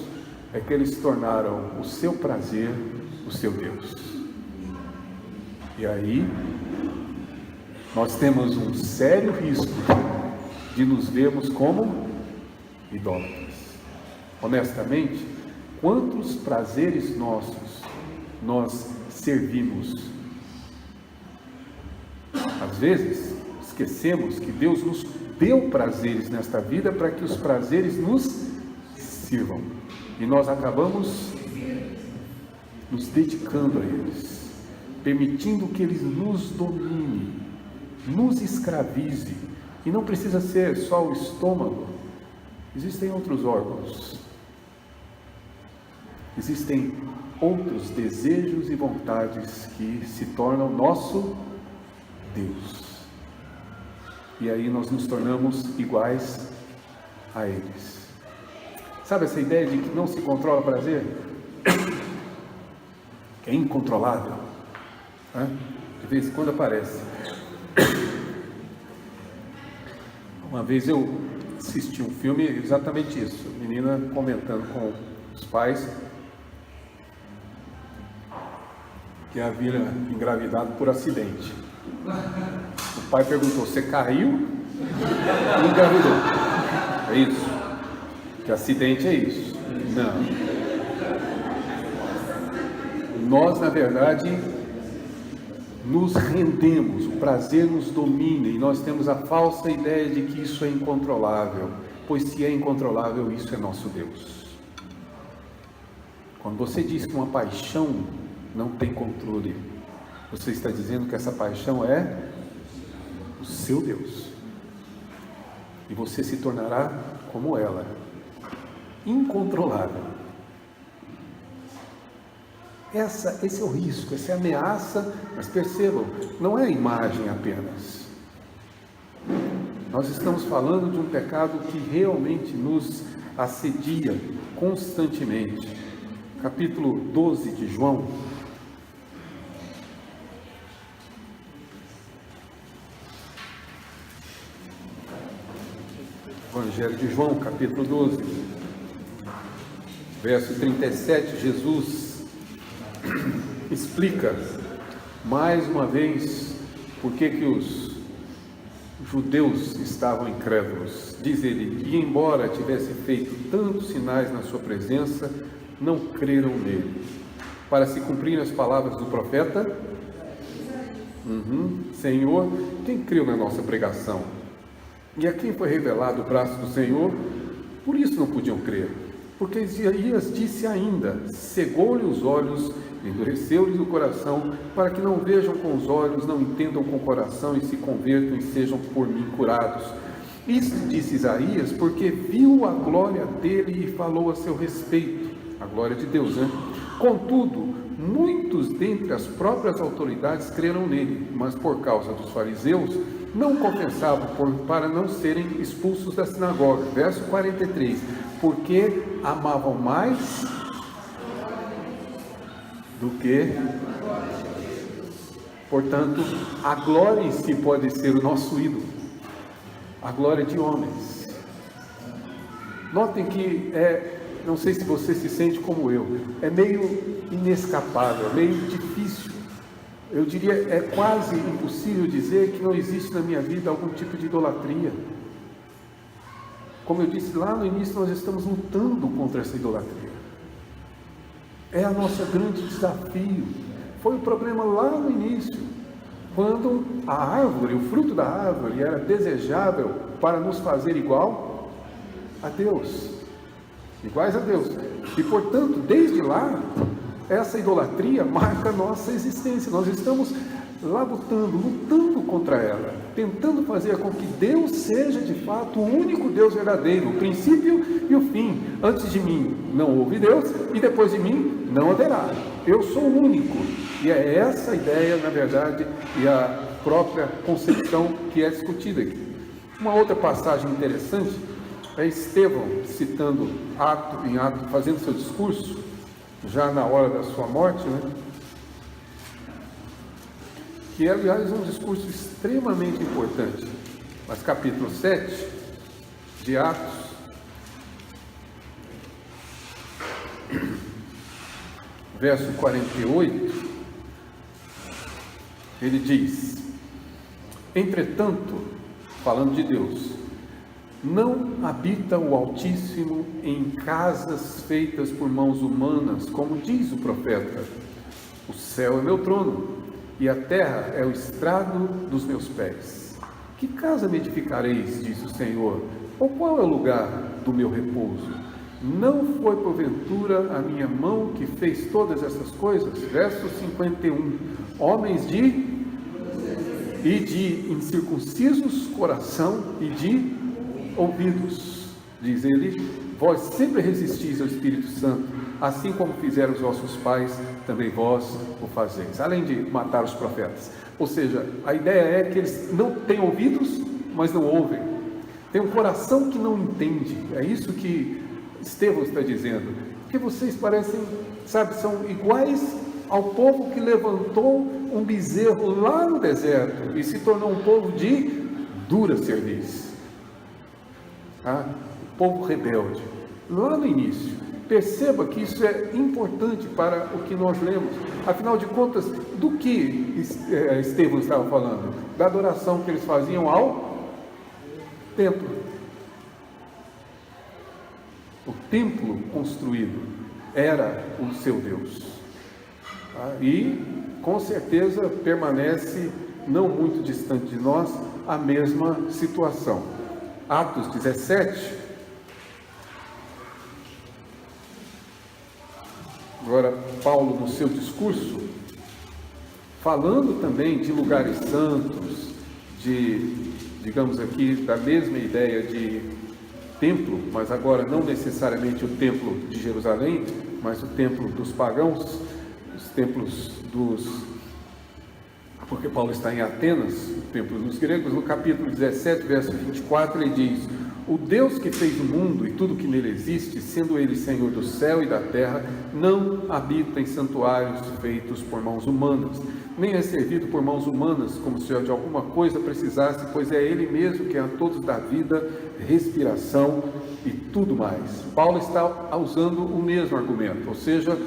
é que eles tornaram o seu prazer o seu Deus. E aí nós temos um sério risco de nos vermos como idólatras. Honestamente, quantos prazeres nossos nós servimos? Às vezes, esquecemos que Deus nos deu prazeres nesta vida para que os prazeres nos sirvam. E nós acabamos nos dedicando a eles, permitindo que eles nos dominem, nos escravize. E não precisa ser só o estômago. Existem outros órgãos. Existem outros desejos e vontades que se tornam nosso Deus. E aí nós nos tornamos iguais a eles. Sabe essa ideia de que não se controla prazer? Que é incontrolável, né? De vez em quando aparece. Uma vez eu assisti um filme, exatamente isso, a menina comentando com os pais que havia engravidado por acidente. O pai perguntou: você caiu e engravidou? É isso? Que acidente é isso? Não. Nós, na verdade, nos rendemos, o prazer nos domina e nós temos a falsa ideia de que isso é incontrolável, pois se é incontrolável, isso é nosso Deus. Quando você diz que uma paixão não tem controle, você está dizendo que essa paixão é o seu Deus. E você se tornará como ela, incontrolável. Esse é o risco, essa é a ameaça, mas percebam, não é a imagem apenas. Nós estamos falando de um pecado que realmente nos assedia constantemente. Capítulo 12 de João. Evangelho de João, capítulo 12, verso 37, Jesus explica mais uma vez por que os judeus estavam incrédulos. Diz ele, e embora tivesse feito tantos sinais na sua presença, não creram nele. Para se cumprirem as palavras do profeta, Senhor, quem creu na nossa pregação? E a quem foi revelado o braço do Senhor? Por isso não podiam crer. Porque Isaías disse ainda, cegou-lhe os olhos, endureceu-lhes o coração, para que não vejam com os olhos, não entendam com o coração, e se convertam e sejam por mim curados. Isso disse Isaías, porque viu a glória dele e falou a seu respeito. A glória de Deus, né? Contudo, muitos dentre as próprias autoridades creram nele, mas por causa dos fariseus, não confessavam para não serem expulsos da sinagoga. Verso 43, porque amavam mais do que... Portanto, a glória em si pode ser o nosso ídolo, a glória de homens. Notem que não sei se você se sente como eu, é meio inescapável, meio difícil. Eu diria, é quase impossível dizer que não existe na minha vida algum tipo de idolatria. Como eu disse lá no início, nós estamos lutando contra essa idolatria. É a nossa grande desafio. Foi o problema lá no início, quando a árvore, o fruto da árvore era desejável para nos fazer igual a Deus. Iguais a Deus. E portanto, desde lá, essa idolatria marca a nossa existência. Nós estamos lutando contra ela, tentando fazer com que Deus seja de fato o único Deus verdadeiro, o princípio e o fim. Antes de mim não houve Deus e depois de mim não haverá. Eu sou o único. E é essa a ideia, na verdade, e a própria concepção que é discutida aqui. Uma outra passagem interessante é Estevão citando em ato, fazendo seu discurso, já na hora da sua morte, né? Que é, aliás, um discurso extremamente importante. Mas capítulo 7 de Atos, verso 48, ele diz, entretanto, falando de Deus, não habita o Altíssimo em casas feitas por mãos humanas, como diz o profeta. O céu é meu trono, e a terra é o estrado dos meus pés. Que casa me edificareis, diz o Senhor? Ou qual é o lugar do meu repouso? Não foi porventura a minha mão que fez todas essas coisas? Verso 51. Homens de incircuncisos coração e de ouvidos, diz ele, vós sempre resistis ao Espírito Santo, assim como fizeram os vossos pais, também vós o fazeis, além de matar os profetas. Ou seja, a ideia é que eles não têm ouvidos, mas não ouvem, tem um coração que não entende. É isso que Estevão está dizendo, porque vocês parecem, são iguais ao povo que levantou um bezerro lá no deserto e se tornou um povo de dura cerviz. O povo rebelde, lá no início. Perceba que isso é importante para o que nós lemos. Afinal de contas, do que Estevão estava falando? Da adoração que eles faziam ao templo. O templo construído era o seu Deus. E, com certeza, permanece, não muito distante de nós, a mesma situação. Atos 17, Agora, Paulo, no seu discurso, falando também de lugares santos, digamos aqui, da mesma ideia de templo, mas agora não necessariamente o templo de Jerusalém, mas o templo dos pagãos, os templos porque Paulo está em Atenas, o templo dos gregos. No capítulo 17, verso 24, ele diz: o Deus que fez o mundo e tudo que nele existe, sendo ele Senhor do céu e da terra, não habita em santuários feitos por mãos humanas, nem é servido por mãos humanas, como se de alguma coisa precisasse, pois é ele mesmo que a todos dá vida, respiração e tudo mais. Paulo está usando o mesmo argumento, ou seja,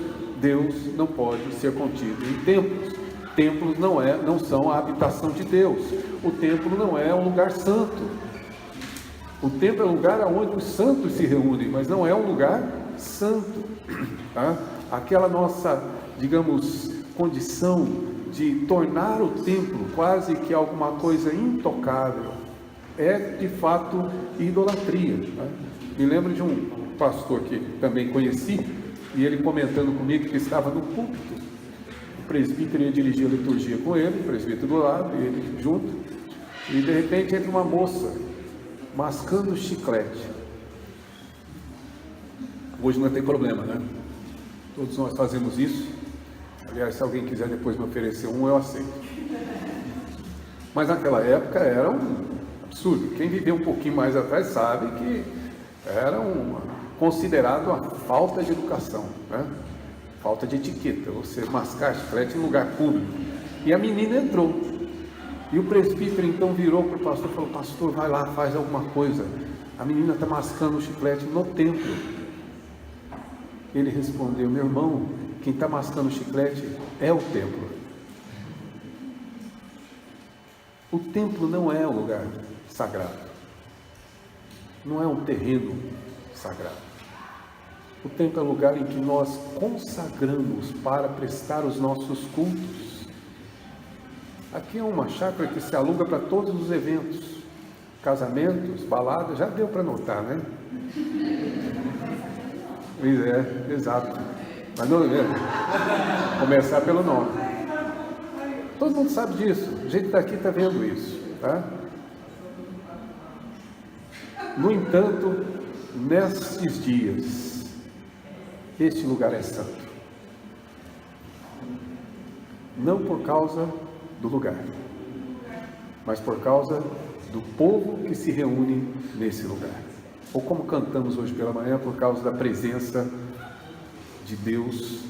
Deus não pode ser contido em templos. Templos não são a habitação de Deus. O templo não é um lugar santo. O templo é um lugar onde os santos se reúnem, mas não é um lugar santo. Tá? Aquela nossa, digamos, condição de tornar o templo quase que alguma coisa intocável é, de fato, idolatria. Tá? Me lembro de um pastor que também conheci, e ele comentando comigo que estava no púlpito. O presbítero ia dirigir a liturgia com ele, o presbítero do lado, e ele junto, e de repente entra uma moça mascando chiclete. Hoje não tem problema, né? Todos nós fazemos isso. Aliás, se alguém quiser depois me oferecer um, eu aceito. Mas naquela época era um absurdo. Quem viveu um pouquinho mais atrás sabe que era considerado uma falta de educação, né? Falta de etiqueta, você mascar chiclete em lugar público. E a menina entrou. E o presbítero então virou para o pastor e falou: pastor, vai lá, faz alguma coisa. A menina está mascando o chiclete no templo. Ele respondeu: meu irmão, quem está mascando o chiclete é o templo. O templo não é um lugar sagrado. Não é um terreno sagrado. O templo é o lugar em que nós consagramos para prestar os nossos cultos. Aqui é uma chácara que se aluga para todos os eventos, casamentos, baladas, já deu para notar, né? É, exato. Mas não é. Começar pelo nome. Todo mundo sabe disso. A gente daqui está vendo isso, tá? No entanto, nesses dias, este lugar é santo. Não por causa do lugar, mas por causa do povo que se reúne nesse lugar. Ou como cantamos hoje pela manhã, por causa da presença de Deus.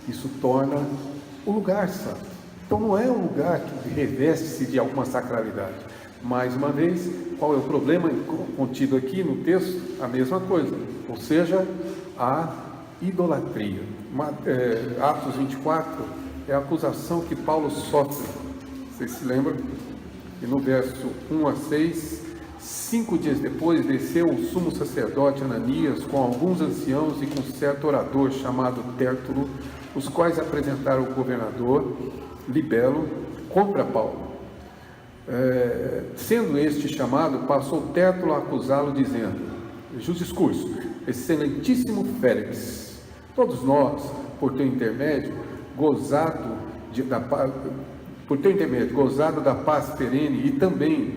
Isso torna o lugar santo. Então não é um lugar que reveste-se de alguma sacralidade. Mais uma vez, qual é o problema contido aqui no texto? A mesma coisa, ou seja, a idolatria. Atos 24 é a acusação que Paulo sofre. Vocês se lembram? E no verso 1 a 6, 5 dias depois, desceu o sumo sacerdote Ananias com alguns anciãos e com certo orador chamado Tértulo, os quais apresentaram o governador Libelo contra Paulo. Sendo este chamado, passou Tértulo a acusá-lo, dizendo: justo discurso, excelentíssimo Félix, todos nós, por teu intermédio, gozado da paz perene, e também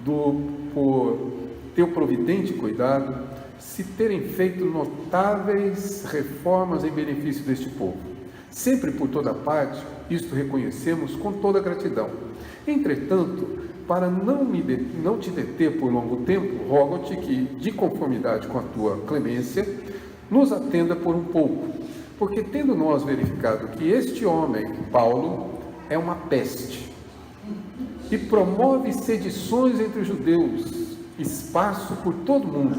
por teu providente cuidado, se terem feito notáveis reformas em benefício deste povo. Sempre por toda parte, isto reconhecemos com toda gratidão. Entretanto, para não te deter por longo tempo, rogo-te que, de conformidade com a tua clemência, nos atenda por um pouco, porque tendo nós verificado que este homem, Paulo, é uma peste, e promove sedições entre os judeus, esparso por todo o mundo,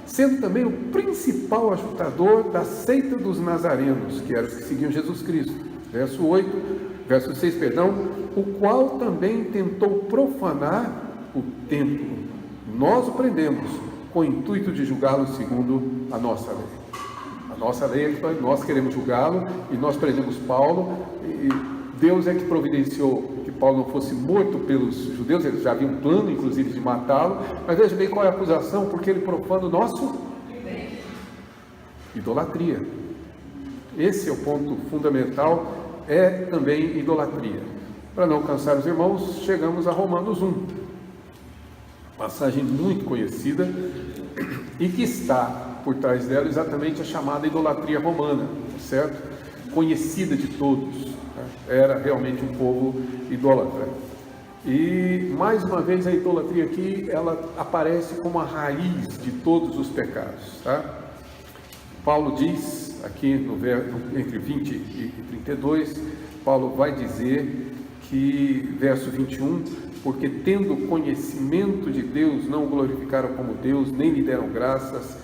sendo também o principal ajudador da seita dos nazarenos, que eram os que seguiam Jesus Cristo. Verso 6, o qual também tentou profanar o templo. Nós o prendemos com o intuito de julgá-lo segundo a nossa lei. A nossa lei é que nós queremos julgá-lo, e nós prendemos Paulo, e Deus é que providenciou que Paulo não fosse morto pelos judeus. Eles já haviam um plano, inclusive, de matá-lo, mas veja bem qual é a acusação: porque ele profana o nosso idolatria. Esse é o ponto fundamental, é também idolatria. Para não cansar os irmãos, chegamos a Romanos 1, passagem muito conhecida e que está por trás dela exatamente a chamada idolatria romana, certo? Conhecida de todos, né? Era realmente um povo idólatra. E mais uma vez a idolatria aqui, ela aparece como a raiz de todos os pecados, tá? Paulo diz aqui no entre 20 e 32, Paulo vai dizer que, verso 21, porque tendo conhecimento de Deus, não o glorificaram como Deus, nem lhe deram graças,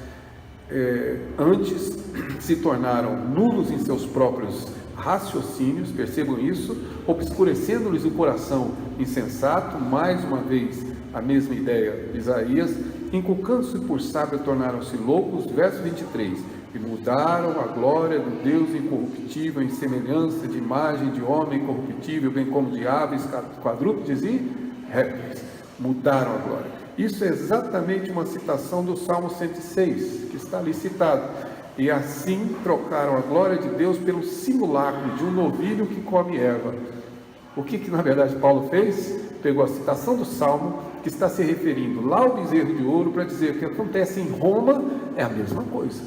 antes se tornaram nulos em seus próprios raciocínios, percebam isso, obscurecendo-lhes o coração insensato, mais uma vez a mesma ideia de Isaías, inculcando-se por sábio, tornaram-se loucos, verso 23, e mudaram a glória do Deus incorruptível em semelhança de imagem de homem corruptível, bem como de aves, quadrúpedes e répteis. Mudaram a glória. Isso é exatamente uma citação do Salmo 106, que está ali citado. E assim trocaram a glória de Deus pelo simulacro de um novilho que come erva. O que na verdade Paulo fez? Pegou a citação do Salmo, que está se referindo lá ao bezerro de ouro, para dizer que o que acontece em Roma é a mesma coisa.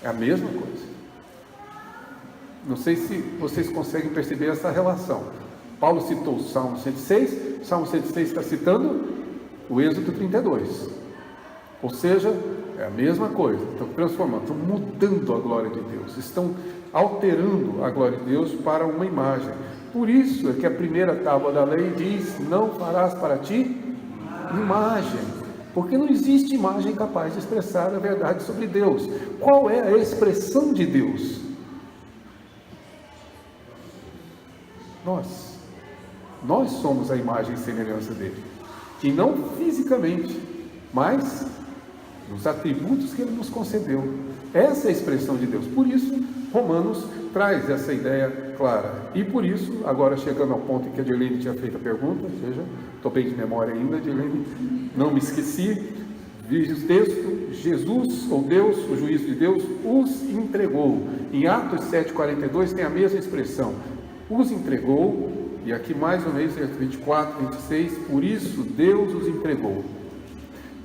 É a mesma coisa. Não sei se vocês conseguem perceber essa relação. Paulo citou o Salmo 106, o Salmo 106 está citando o Êxodo 32. Ou seja, é a mesma coisa. Estão transformando, estão mudando a glória de Deus, estão alterando a glória de Deus para uma imagem. Por isso é que a primeira tábua da lei diz: não farás para ti imagem. Porque não existe imagem capaz de expressar a verdade sobre Deus. Qual é a expressão de Deus? Nós somos a imagem e semelhança dele. E não fisicamente, mas nos atributos que ele nos concedeu. Essa é a expressão de Deus. Por isso, Romanos traz essa ideia clara. E por isso, agora chegando ao ponto em que a Dirlene tinha feito a pergunta, veja, estou bem de memória ainda, Dirlene, não me esqueci, diz o texto: Jesus, ou Deus, o juízo de Deus, os entregou. Em Atos 7,42 tem a mesma expressão, os entregou, e aqui mais uma vez, 24, 26, por isso Deus os entregou.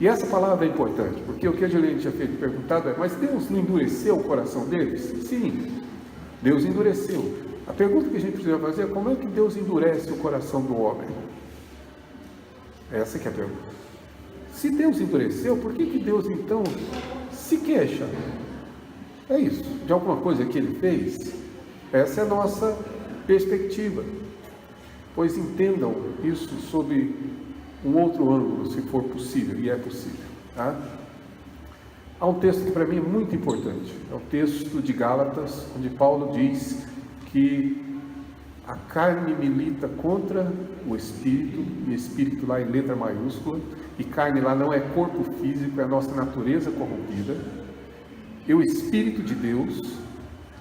E essa palavra é importante, porque o que a Dirlene tinha feito perguntado é: mas Deus não endureceu o coração deles? Sim, Deus endureceu. A pergunta que a gente precisa fazer é: como é que Deus endurece o coração do homem? Essa que é a pergunta. Se Deus endureceu, por que Deus então se queixa? É isso, de alguma coisa que ele fez? Essa é a nossa perspectiva. Pois entendam isso sob um outro ângulo, se for possível, e é possível, tá? Há um texto que para mim é muito importante, é o texto de Gálatas, onde Paulo diz que a carne milita contra o espírito, e espírito lá em letra maiúscula, e carne lá não é corpo físico, é a nossa natureza corrompida, e o Espírito de Deus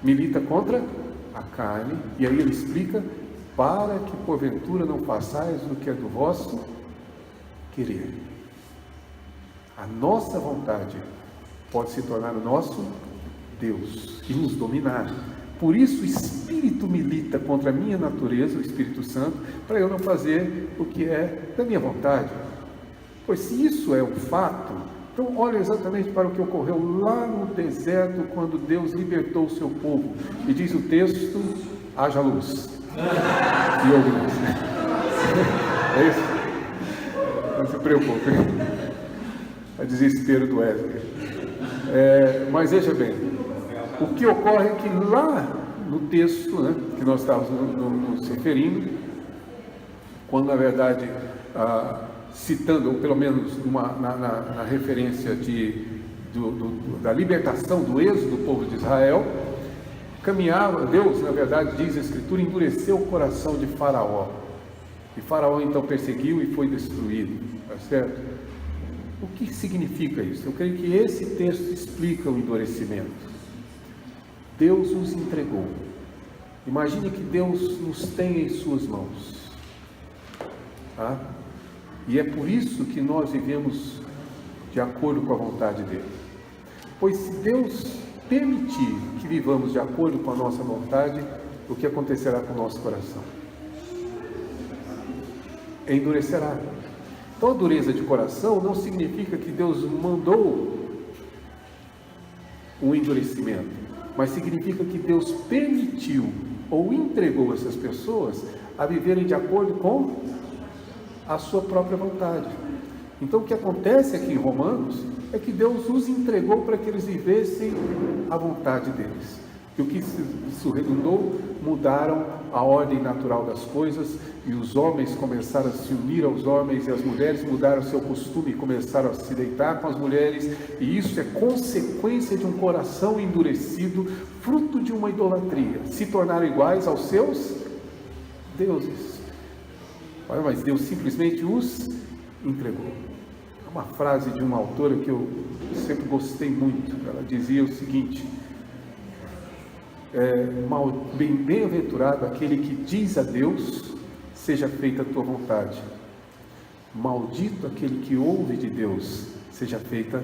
milita contra a carne, e aí ele explica: para que porventura não façais o que é do vosso querer. A nossa vontade pode se tornar o nosso Deus e nos dominar. Por isso o Espírito milita contra a minha natureza, o Espírito Santo, para eu não fazer o que é da minha vontade. Pois se isso é um fato, então olha exatamente para o que ocorreu lá no deserto, quando Deus libertou o seu povo. E diz o texto: haja luz. E houve luz. É isso? Não se preocupe, é desespero do Wesley. Mas veja bem, o que ocorre é que lá no texto, né, que nós estávamos nos referindo, quando na verdade citando, ou pelo menos na referência da libertação do êxodo do povo de Israel, caminhava, Deus na verdade, diz a Escritura, endureceu o coração de Faraó. E Faraó então perseguiu e foi destruído, tá certo? O que significa isso? Eu creio que esse texto explica o endurecimento. Deus os entregou. Imagine que Deus nos tem em suas mãos, tá? E é por isso que nós vivemos de acordo com a vontade dele. Pois se Deus permitir que vivamos de acordo com a nossa vontade, o que acontecerá com o nosso coração? Endurecerá. Então a dureza de coração não significa que Deus mandou um endurecimento, mas significa que Deus permitiu ou entregou essas pessoas a viverem de acordo com a sua própria vontade. Então o que acontece aqui em Romanos é que Deus os entregou para que eles vivessem a vontade deles. E o que isso redundou? Mudaram a ordem natural das coisas, e os homens começaram a se unir aos homens, e as mulheres mudaram seu costume e começaram a se deitar com as mulheres, e isso é consequência de um coração endurecido, fruto de uma idolatria. Se tornaram iguais aos seus deuses. Olha, mas Deus simplesmente os entregou. É uma frase de uma autora que eu sempre gostei muito. Ela dizia o seguinte: bem-aventurado aquele que diz a Deus, seja feita a tua vontade. Maldito aquele que ouve de Deus, seja feita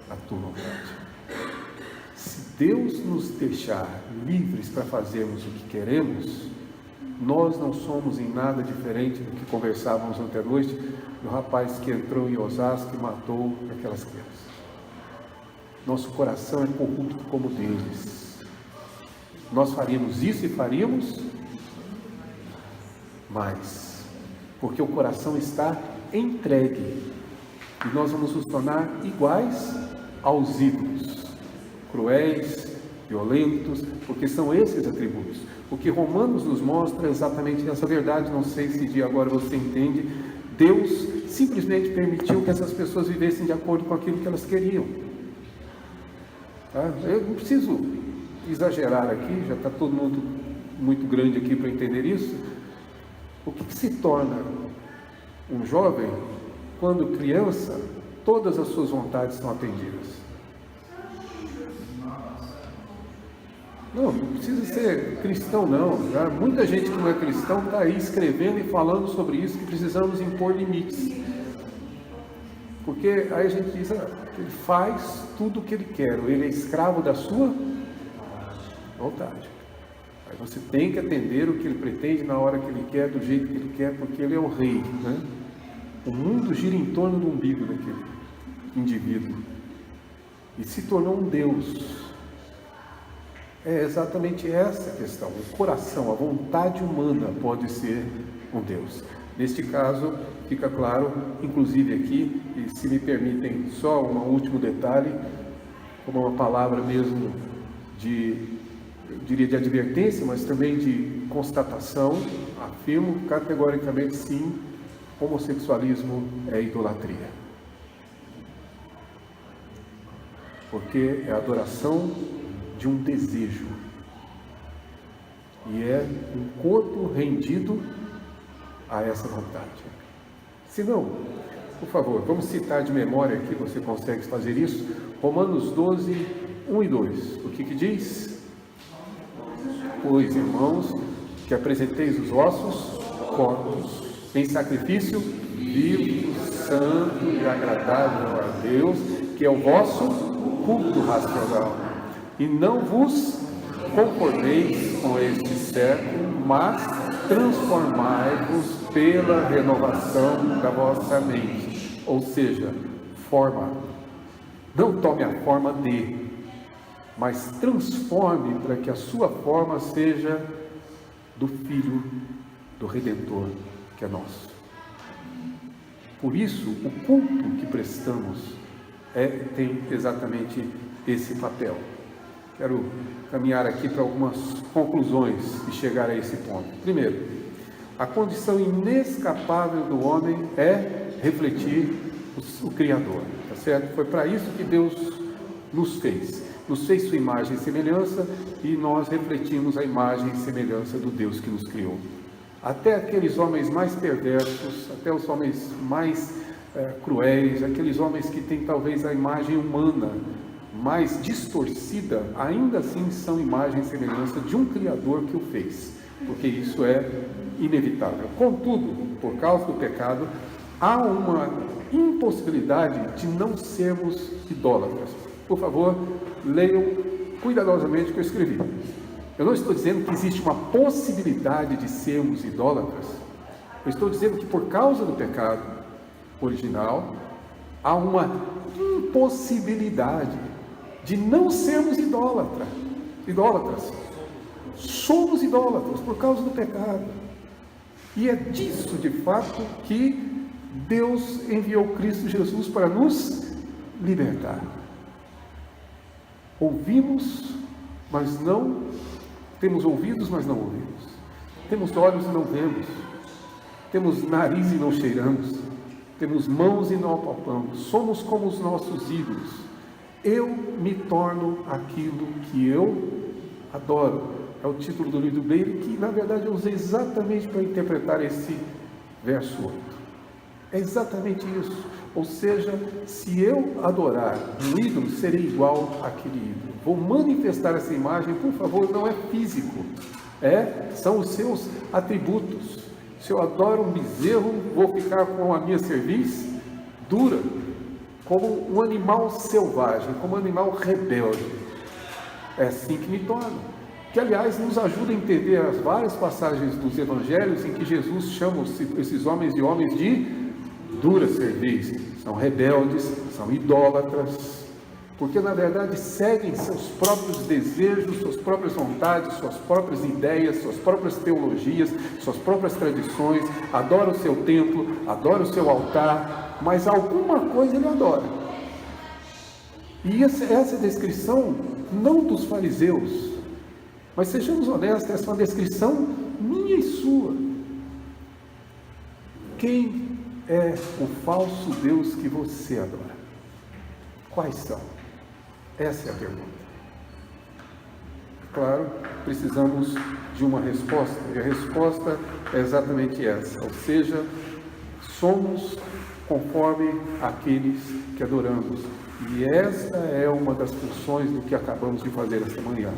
a tua vontade. Se Deus nos deixar livres para fazermos o que queremos, nós não somos em nada diferente do que conversávamos ontem à noite, do rapaz que entrou em Osasco e matou aquelas crianças. Nosso coração é corrupto como o deles. Nós faríamos isso e faríamos mais, porque o coração está entregue, e nós vamos nos tornar iguais aos ídolos, cruéis, violentos, porque são esses atributos. O que Romanos nos mostra é exatamente essa verdade. Não sei se de agora você entende. Deus simplesmente permitiu que essas pessoas vivessem de acordo com aquilo que elas queriam. Tá? Eu não preciso exagerar aqui, já está todo mundo muito grande aqui para entender isso. O que se torna um jovem quando criança, todas as suas vontades são atendidas? Não precisa ser cristão não, tá? Muita gente que não é cristão está aí escrevendo e falando sobre isso, que precisamos impor limites, porque aí a gente diz, ele faz tudo o que ele quer, ele é escravo da sua vontade. Aí você tem que atender o que ele pretende na hora que ele quer, do jeito que ele quer, porque ele é o rei, né? O mundo gira em torno do umbigo daquele indivíduo, e se tornou um Deus. É exatamente essa a questão. O coração, a vontade humana pode ser um Deus. Neste caso, fica claro, inclusive aqui, e se me permitem só um último detalhe, como uma palavra mesmo eu diria de advertência, mas também de constatação, afirmo categoricamente sim, homossexualismo é idolatria. Porque é a adoração de um desejo, e é um corpo rendido a essa vontade. Se não, por favor, vamos citar de memória aqui, você consegue fazer isso? Romanos 12, 1 e 2. O que diz? Pois, irmãos, que apresenteis os vossos corpos em sacrifício vivo, santo e agradável a Deus, que é o vosso culto racional. E não vos conformeis com este século, mas transformai-vos pela renovação da vossa mente. Ou seja, forma. Não tome a forma de, mas transforme para que a sua forma seja do Filho do Redentor, que é nosso. Por isso, o culto que prestamos tem exatamente esse papel. Quero caminhar aqui para algumas conclusões e chegar a esse ponto. Primeiro, a condição inescapável do homem é refletir o Criador, tá certo? Foi para isso que Deus nos fez sua imagem e semelhança, e nós refletimos a imagem e semelhança do Deus que nos criou. Até aqueles homens mais perversos, até os homens mais cruéis, aqueles homens que têm talvez a imagem humana mais distorcida, ainda assim são imagem e semelhança de um Criador que o fez, porque isso é inevitável. Contudo, por causa do pecado, há uma impossibilidade de não sermos idólatras. Por favor, leiam cuidadosamente o que eu escrevi. Eu não estou dizendo que existe uma possibilidade de sermos idólatras. Eu estou dizendo que por causa do pecado original, há uma impossibilidade de não sermos idólatras. Somos idólatras por causa do pecado. E é disso, de fato, que Deus enviou Cristo Jesus para nos libertar. Ouvimos, mas não temos ouvidos, mas não ouvimos. Temos olhos e não vemos. Temos nariz e não cheiramos. Temos mãos e não apalpamos. Somos como os nossos ídolos. Eu me torno aquilo que eu adoro. É o título do livro dele, que na verdade eu usei exatamente para interpretar esse verso 8. É exatamente isso. Ou seja, se eu adorar um ídolo, serei igual àquele ídolo. Vou manifestar essa imagem, por favor, não é físico. São os seus atributos. Se eu adoro um bezerro, vou ficar com a minha cerviz dura, como um animal selvagem, como um animal rebelde. É assim que me torno. Que, aliás, nos ajuda a entender as várias passagens dos evangelhos em que Jesus chama esses homens de dura cerviz. São rebeldes, são idólatras, porque na verdade seguem seus próprios desejos, suas próprias vontades, suas próprias ideias, suas próprias teologias, suas próprias tradições, adora o seu templo, adora o seu altar, mas alguma coisa ele adora. E essa descrição não dos fariseus, mas sejamos honestos, essa é uma descrição minha e sua. Quem é o falso Deus que você adora? Quais são? Essa é a pergunta. Claro, precisamos de uma resposta, e a resposta é exatamente essa, ou seja, somos conforme aqueles que adoramos, e esta é uma das funções do que acabamos de fazer esta manhã.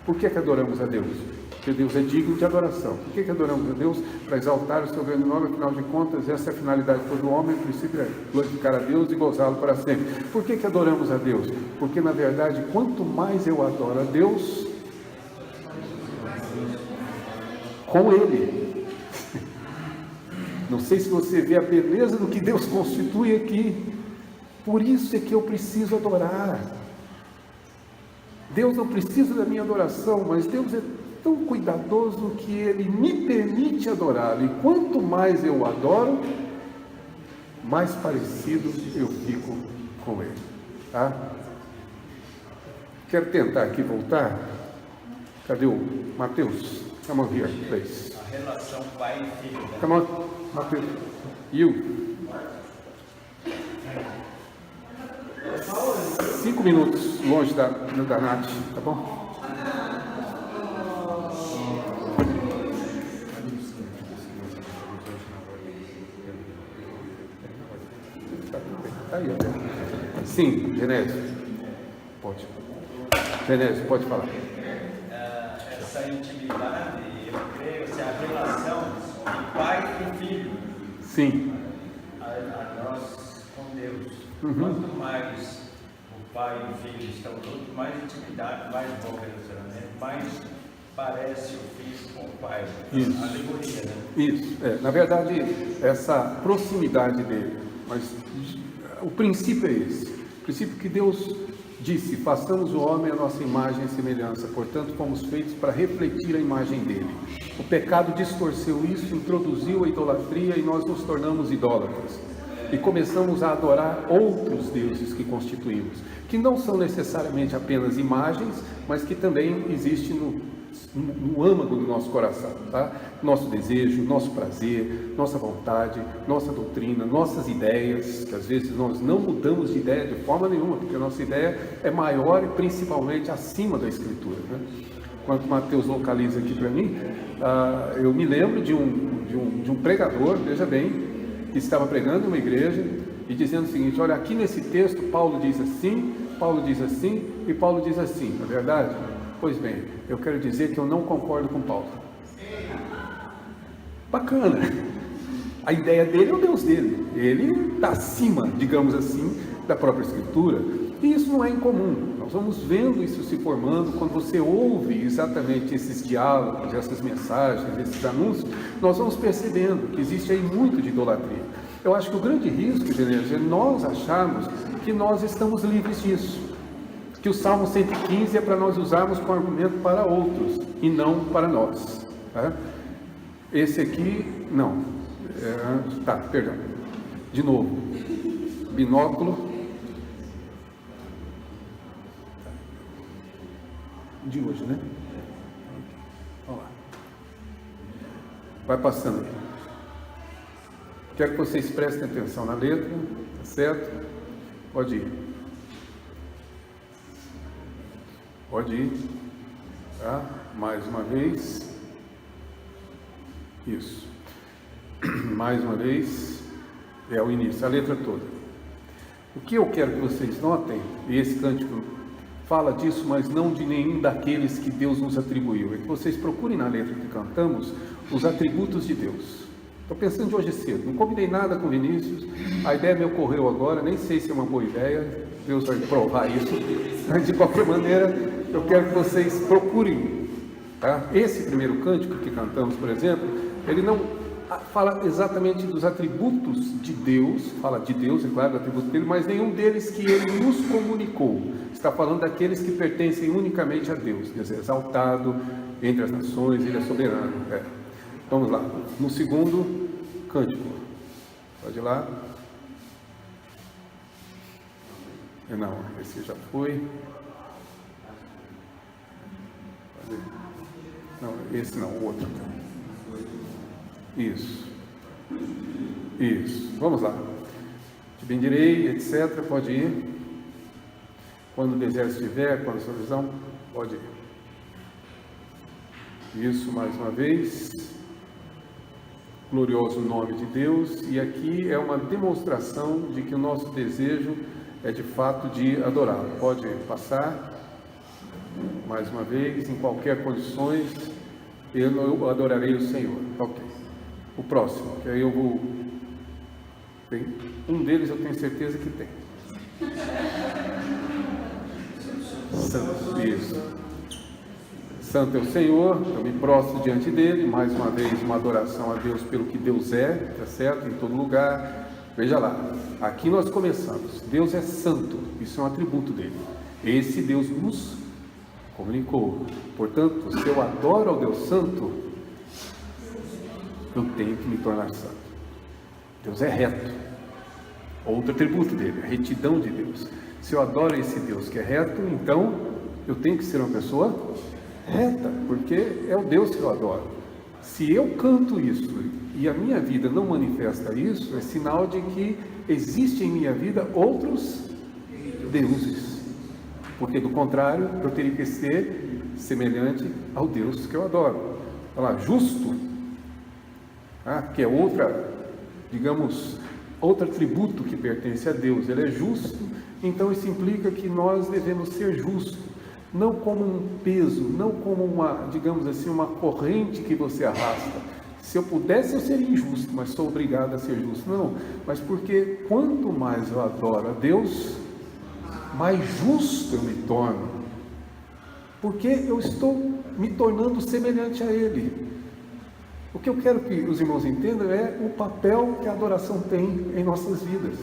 Por que adoramos a Deus? Porque Deus é digno de adoração. Por que adoramos a Deus? Para exaltar o seu grande nome, afinal de contas, essa é a finalidade de todo homem, o princípio é glorificar a Deus e gozá-lo para sempre. Por que adoramos a Deus? Porque, na verdade, quanto mais eu adoro a Deus, com Ele. Não sei se você vê a beleza do que Deus constitui aqui. Por isso é que eu preciso adorar. Deus não precisa da minha adoração, mas Deus é tão cuidadoso que Ele me permite adorá-lo. E quanto mais eu adoro, mais parecido eu fico com Ele. Tá? Quero tentar aqui voltar. Cadê o Mateus? Come on here, please. A relação pai e filho. Né? Come on, Mateus. You. 5 minutos longe da Nath, tá bom? Aí, ó. Sim, Genésio. Pode. Genésio, pode falar. Essa intimidade, eu creio, se a relação de pai e filho. Sim. A nós com Deus. Uhum. Quanto mais o pai e o filho estão juntos, mais intimidade, mais bom relacionamento, mais parece o filho com o pai. Isso. A alegoria, né? Isso. Na verdade, essa proximidade dele. Mas o princípio é esse. O princípio que Deus disse: façamos o homem a nossa imagem e semelhança, portanto fomos feitos para refletir a imagem dele. O pecado distorceu isso, introduziu a idolatria e nós nos tornamos idólatras. E começamos a adorar outros deuses que constituímos, que não são necessariamente apenas imagens, mas que também existem no âmago do nosso coração, tá? Nosso desejo, nosso prazer, nossa vontade, nossa doutrina, nossas ideias, que às vezes nós não mudamos de ideia de forma nenhuma, porque a nossa ideia é maior e principalmente acima da Escritura, né? Quando Mateus localiza aqui para mim, eu me lembro de um pregador, veja bem, que estava pregando uma igreja e dizendo o seguinte: olha, aqui nesse texto Paulo diz assim, Paulo diz assim e Paulo diz assim, não é verdade? Pois bem, eu quero dizer que eu não concordo com Paulo. Bacana. A ideia dele é o Deus dele. Ele está acima, digamos assim, da própria Escritura. E isso não é incomum. Nós vamos vendo isso se formando. Quando você ouve exatamente esses diálogos, essas mensagens, esses anúncios, nós vamos percebendo que existe aí muito de idolatria. Eu acho que o grande risco, gente, é nós acharmos que nós estamos livres disso, que o Salmo 115 é para nós usarmos como argumento para outros e não para nós, tá? Esse aqui, não. Perdão. De novo. Binóculo. De hoje, né? Vamos lá. Vai passando aí. Quero que vocês prestem atenção na letra, tá certo? Pode ir. Pode ir. Tá? Mais uma vez. Isso. Mais uma vez. É o início, a letra toda. O que eu quero que vocês notem, e esse cântico fala disso, mas não de nenhum daqueles que Deus nos atribuiu, é que vocês procurem na letra que cantamos os atributos de Deus. Estou pensando de hoje cedo, não combinei nada com Vinícius, a ideia me ocorreu agora, nem sei se é uma boa ideia, Deus vai provar isso, mas de qualquer maneira, eu quero que vocês procurem, tá? Esse primeiro cântico que cantamos, por exemplo, ele não fala exatamente dos atributos de Deus, fala de Deus, é claro, do atributo dele, mas nenhum deles que ele nos comunicou. Está falando daqueles que pertencem unicamente a Deus, Deus é exaltado entre as nações, ele é soberano. Vamos lá, no segundo cântico, pode ir lá. Não, esse já foi. Não, esse não, o outro. Isso. Vamos lá. Te bendirei, etc. Pode ir. Quando o deserto estiver, quando a sua visão, pode ir. Isso, mais uma vez. Glorioso nome de Deus. E aqui é uma demonstração de que o nosso desejo é de fato de adorá-lo. Pode passar. Mais uma vez, em qualquer condições, eu adorarei o Senhor. Ok. O próximo, que aí eu vou... Tem um deles eu tenho certeza que tem. Santo, isso. Santo é o Senhor, eu me prostro diante dele, mais uma vez uma adoração a Deus pelo que Deus é, tá certo? Em todo lugar. Veja lá, aqui nós começamos. Deus é santo, isso é um atributo dele. Esse Deus nos comunicou. Portanto, se eu adoro ao Deus santo, eu tenho que me tornar santo. Deus é reto. Outro atributo dele, a retidão de Deus. Se eu adoro esse Deus que é reto, então eu tenho que ser uma pessoa reta, porque é o Deus que eu adoro. Se eu canto isso e a minha vida não manifesta isso, é sinal de que existe em minha vida outros deuses. Porque do contrário, eu teria que ser semelhante ao Deus que eu adoro. Olha lá, justo, que é outra, digamos, outro atributo que pertence a Deus. Ele é justo, então isso implica que nós devemos ser justos, não como um peso, não como uma, digamos assim, uma corrente que você arrasta. Se eu pudesse, eu seria injusto, mas sou obrigado a ser justo. Não, mas porque quanto mais eu adoro a Deus, mais justo eu me torno, porque eu estou me tornando semelhante a Ele. O que eu quero que os irmãos entendam é o papel que a adoração tem em nossas vidas,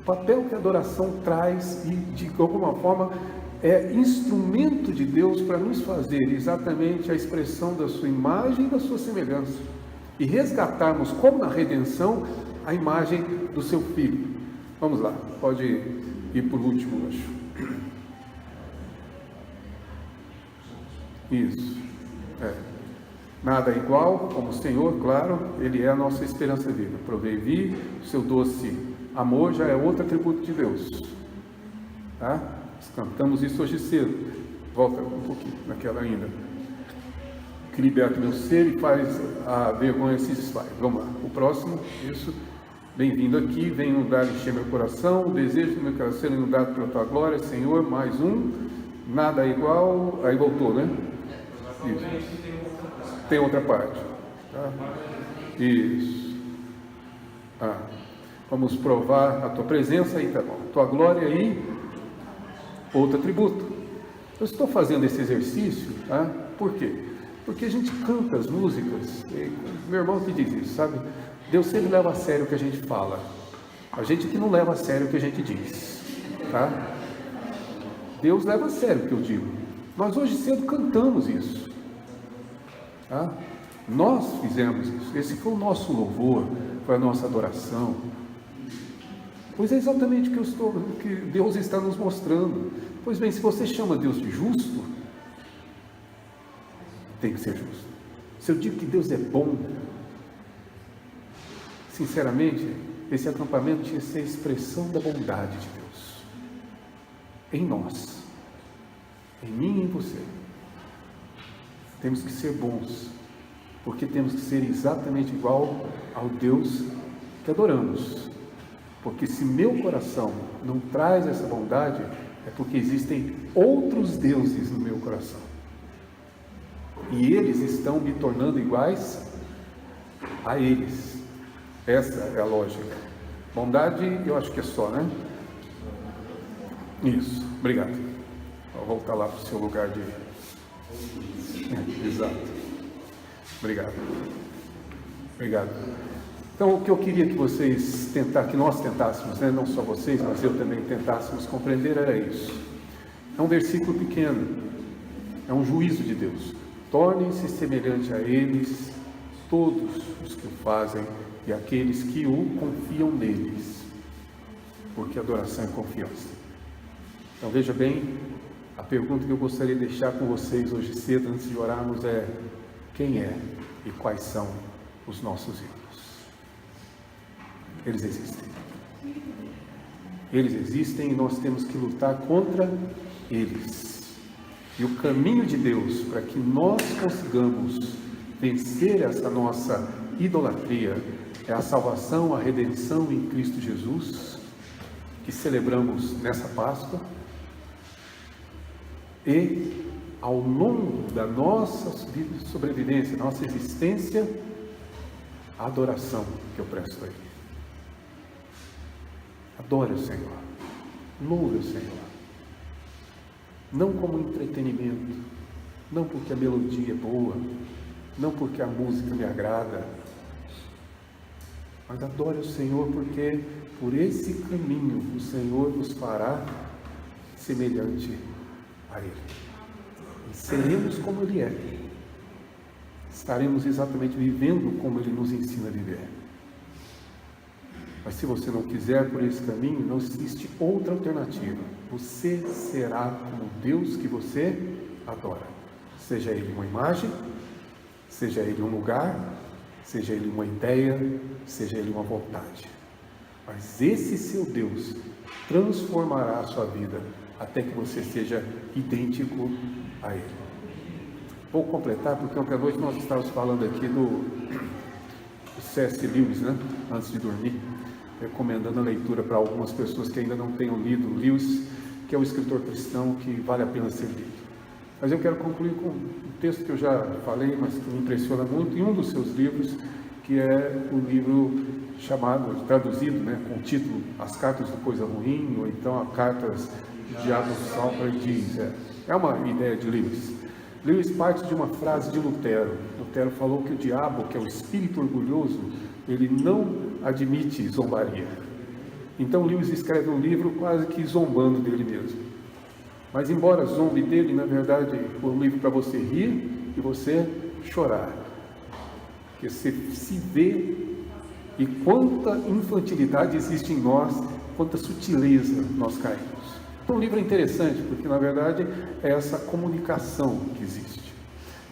o papel que a adoração traz e, de alguma forma, é instrumento de Deus para nos fazer exatamente a expressão da sua imagem e da sua semelhança, e resgatarmos, como na redenção, a imagem do seu Filho. Vamos lá, pode ir por último, acho. Isso, Nada é igual, como o Senhor, claro, Ele é a nossa esperança viva. Provei vi, o seu doce amor já é outro atributo de Deus. Tá? Nós cantamos isso hoje cedo. Volta um pouquinho naquela ainda. Que liberta meu ser e faz a vergonha se desfaz. Vamos lá, o próximo, isso. Bem-vindo aqui, vem inundar e encher meu coração, o desejo do meu coração ser inundado pela tua glória, Senhor, mais um. Nada é igual, aí voltou, né? Isso. Tem outra parte, tá? Isso. Vamos provar a tua presença aí, tá bom. Tua glória aí, outro atributo. Eu estou fazendo esse exercício, tá? Por quê? Porque a gente canta as músicas, meu irmão que diz isso, sabe? Deus sempre leva a sério o que a gente fala, a gente que não leva a sério o que a gente diz, tá? Deus leva a sério o que eu digo. Nós hoje cedo cantamos isso, tá? Nós fizemos isso, esse foi o nosso louvor, foi a nossa adoração. Pois é exatamente o que Deus está nos mostrando. Pois bem, se você chama Deus de justo, tem que ser justo. Se eu digo que Deus é bom, sinceramente, esse acampamento tinha que ser a expressão da bondade de Deus em nós, em mim e em você. Temos que ser bons, porque temos que ser exatamente igual ao Deus que adoramos. Porque se meu coração não traz essa bondade, é porque existem outros deuses no meu coração. E eles estão me tornando iguais a eles. Essa é a lógica. Bondade, eu acho que é só, né? Isso, obrigado. Vou voltar lá para o seu lugar de... exato. Obrigado. Obrigado. Então, o que eu queria que nós tentássemos, né? Não só vocês, mas eu também tentássemos compreender era isso. É um versículo pequeno, é um juízo de Deus. Tornem-se semelhante a eles todos os que o fazem e aqueles que o confiam neles, porque adoração é confiança. Então veja bem, a pergunta que eu gostaria de deixar com vocês hoje cedo, antes de orarmos, é: quem é e quais são os nossos ídolos? Eles existem. Eles existem e nós temos que lutar contra eles. E o caminho de Deus para que nós consigamos vencer essa nossa idolatria é a salvação, a redenção em Cristo Jesus, que celebramos nessa Páscoa, e ao longo da nossa sobrevivência, nossa existência, a adoração que eu presto a Ele. Adore o Senhor, louve o Senhor, não como entretenimento, não porque a melodia é boa, não porque a música me agrada, mas adore o Senhor porque por esse caminho o Senhor nos fará semelhante a Ele. E seremos como Ele é. Estaremos exatamente vivendo como Ele nos ensina a viver. Mas se você não quiser por esse caminho, não existe outra alternativa. Você será como Deus que você adora. Seja Ele uma imagem, seja Ele um lugar, seja Ele uma ideia, seja Ele uma vontade. Mas esse seu Deus transformará a sua vida até que você seja idêntico a Ele. Vou completar, porque ontem à noite nós estávamos falando aqui do C.S. Lewis, né? Antes de dormir, recomendando a leitura para algumas pessoas que ainda não tenham lido Lewis, que é um escritor cristão que vale a pena ser lido. Mas eu quero concluir com um texto que eu já falei, mas que me impressiona muito, em um dos seus livros, que é o livro chamado, traduzido, né, com o título As Cartas do Coisa Ruim, ou então As Cartas de Adolf Salper diz. É uma ideia de Lewis. Lewis parte de uma frase de Lutero. Lutero falou que o diabo, que é o espírito orgulhoso, ele não admite zombaria. Então Lewis escreve um livro quase que zombando dele mesmo. Mas embora zombe dele, na verdade, foi um livro para você rir e você chorar. Porque você se vê e quanta infantilidade existe em nós, quanta sutileza nós caímos. Então o livro é interessante, porque na verdade é essa comunicação que existe.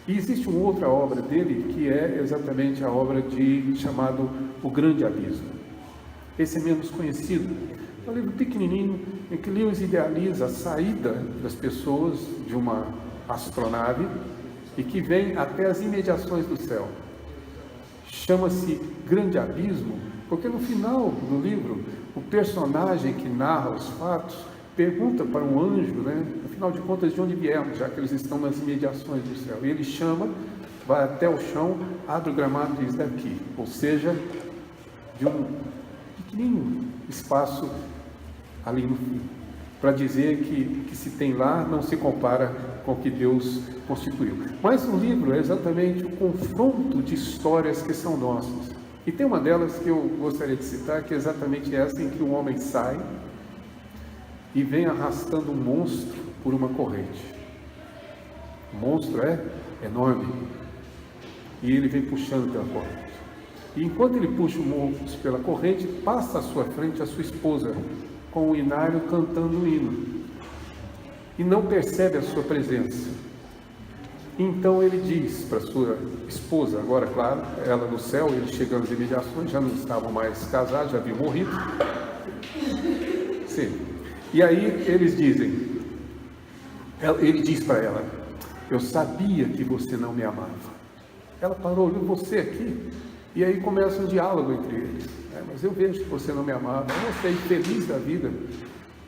E existe uma outra obra dele, que é exatamente a obra chamado O Grande Abismo. Esse é menos conhecido. É um livro pequenininho, em que Lewis idealiza a saída das pessoas de uma astronave e que vem até as imediações do céu. Chama-se Grande Abismo, porque no final do livro, o personagem que narra os fatos pergunta para um anjo, né, afinal de contas, de onde viemos, já que eles estão nas imediações do céu. E ele chama, vai até o chão, abre o gramado e diz: daqui, ou seja, de um pequenino espaço ali no fim. para dizer que se tem lá não se compara com o que Deus constituiu. Mas o livro é exatamente o confronto de histórias que são nossas. E tem uma delas que eu gostaria de citar, que é exatamente essa em que um homem sai e vem arrastando um monstro por uma corrente. O monstro é enorme e ele vem puxando pela corrente. E enquanto ele puxa o monstro pela corrente, passa à sua frente a sua esposa com o inário cantando um hino e não percebe a sua presença. Então ele diz para sua esposa, agora claro, ela no céu, ele chegando às imediações, já não estavam mais casados, já haviam morrido. Sim. E aí eles dizem, ele diz para ela: eu sabia que você não me amava. Ela parou, olhou, você aqui? E aí começa um diálogo entre eles. Mas eu vejo que você não me amava, eu sei, feliz da vida,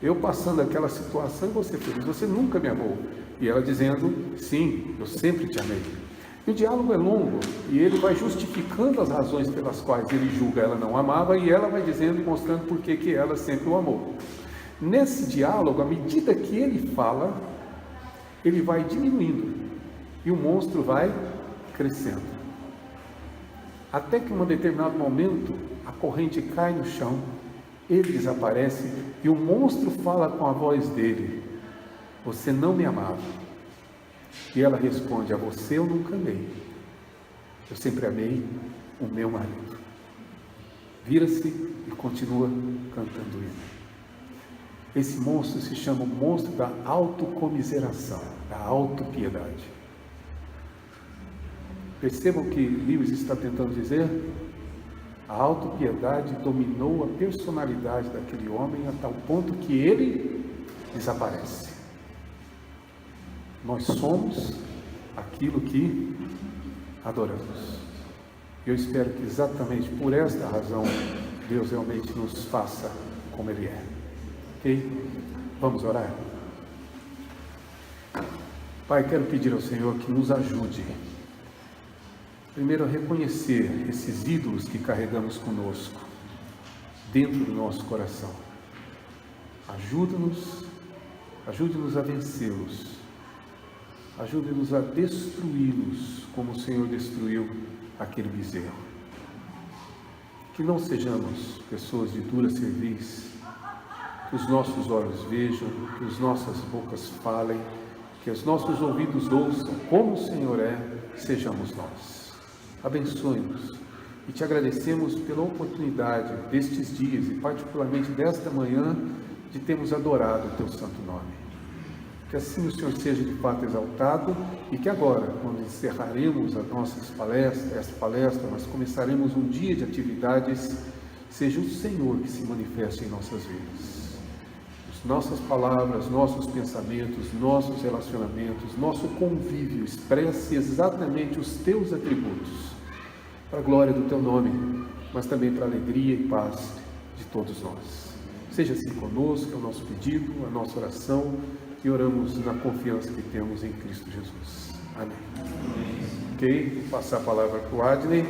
eu passando aquela situação e você feliz, você nunca me amou. E ela dizendo, sim, eu sempre te amei. E o diálogo é longo, e ele vai justificando as razões pelas quais ele julga ela não amava, e ela vai dizendo e mostrando por que ela sempre o amou. Nesse diálogo, à medida que ele fala, ele vai diminuindo, e o monstro vai crescendo. Até que em um determinado momento, a corrente cai no chão, ele desaparece, e o monstro fala com a voz dele: você não me amava. E ela responde: a você eu nunca amei, eu sempre amei o meu marido. Vira-se e continua cantando hino. Esse monstro se chama o monstro da autocomiseração, da autopiedade. Percebam o que Lewis está tentando dizer? A autopiedade dominou a personalidade daquele homem a tal ponto que ele desaparece. Nós somos aquilo que adoramos. Eu espero que exatamente por esta razão Deus realmente nos faça como Ele é. Ok? Vamos orar? Pai, quero pedir ao Senhor que nos ajude primeiro a reconhecer esses ídolos que carregamos conosco, dentro do nosso coração. Ajude-nos a vencê-los. Ajude-nos a destruí-los, como o Senhor destruiu aquele bezerro. Que não sejamos pessoas de dura cerviz, que os nossos olhos vejam, que as nossas bocas falem, que os nossos ouvidos ouçam, como o Senhor é, sejamos nós. Abençoe-nos e te agradecemos pela oportunidade destes dias e particularmente desta manhã de termos adorado o teu santo nome. Que assim o Senhor seja de fato exaltado e que agora, quando encerraremos esta palestra, nós começaremos um dia de atividades, seja o Senhor que se manifeste em nossas vidas. Nossas palavras, nossos pensamentos, nossos relacionamentos, nosso convívio expresse exatamente os teus atributos, para a glória do teu nome, mas também para a alegria e paz de todos nós. Seja assim conosco, é o nosso pedido, a nossa oração, e oramos na confiança que temos em Cristo Jesus. Amém. Ok? Vou passar a palavra para o Adney.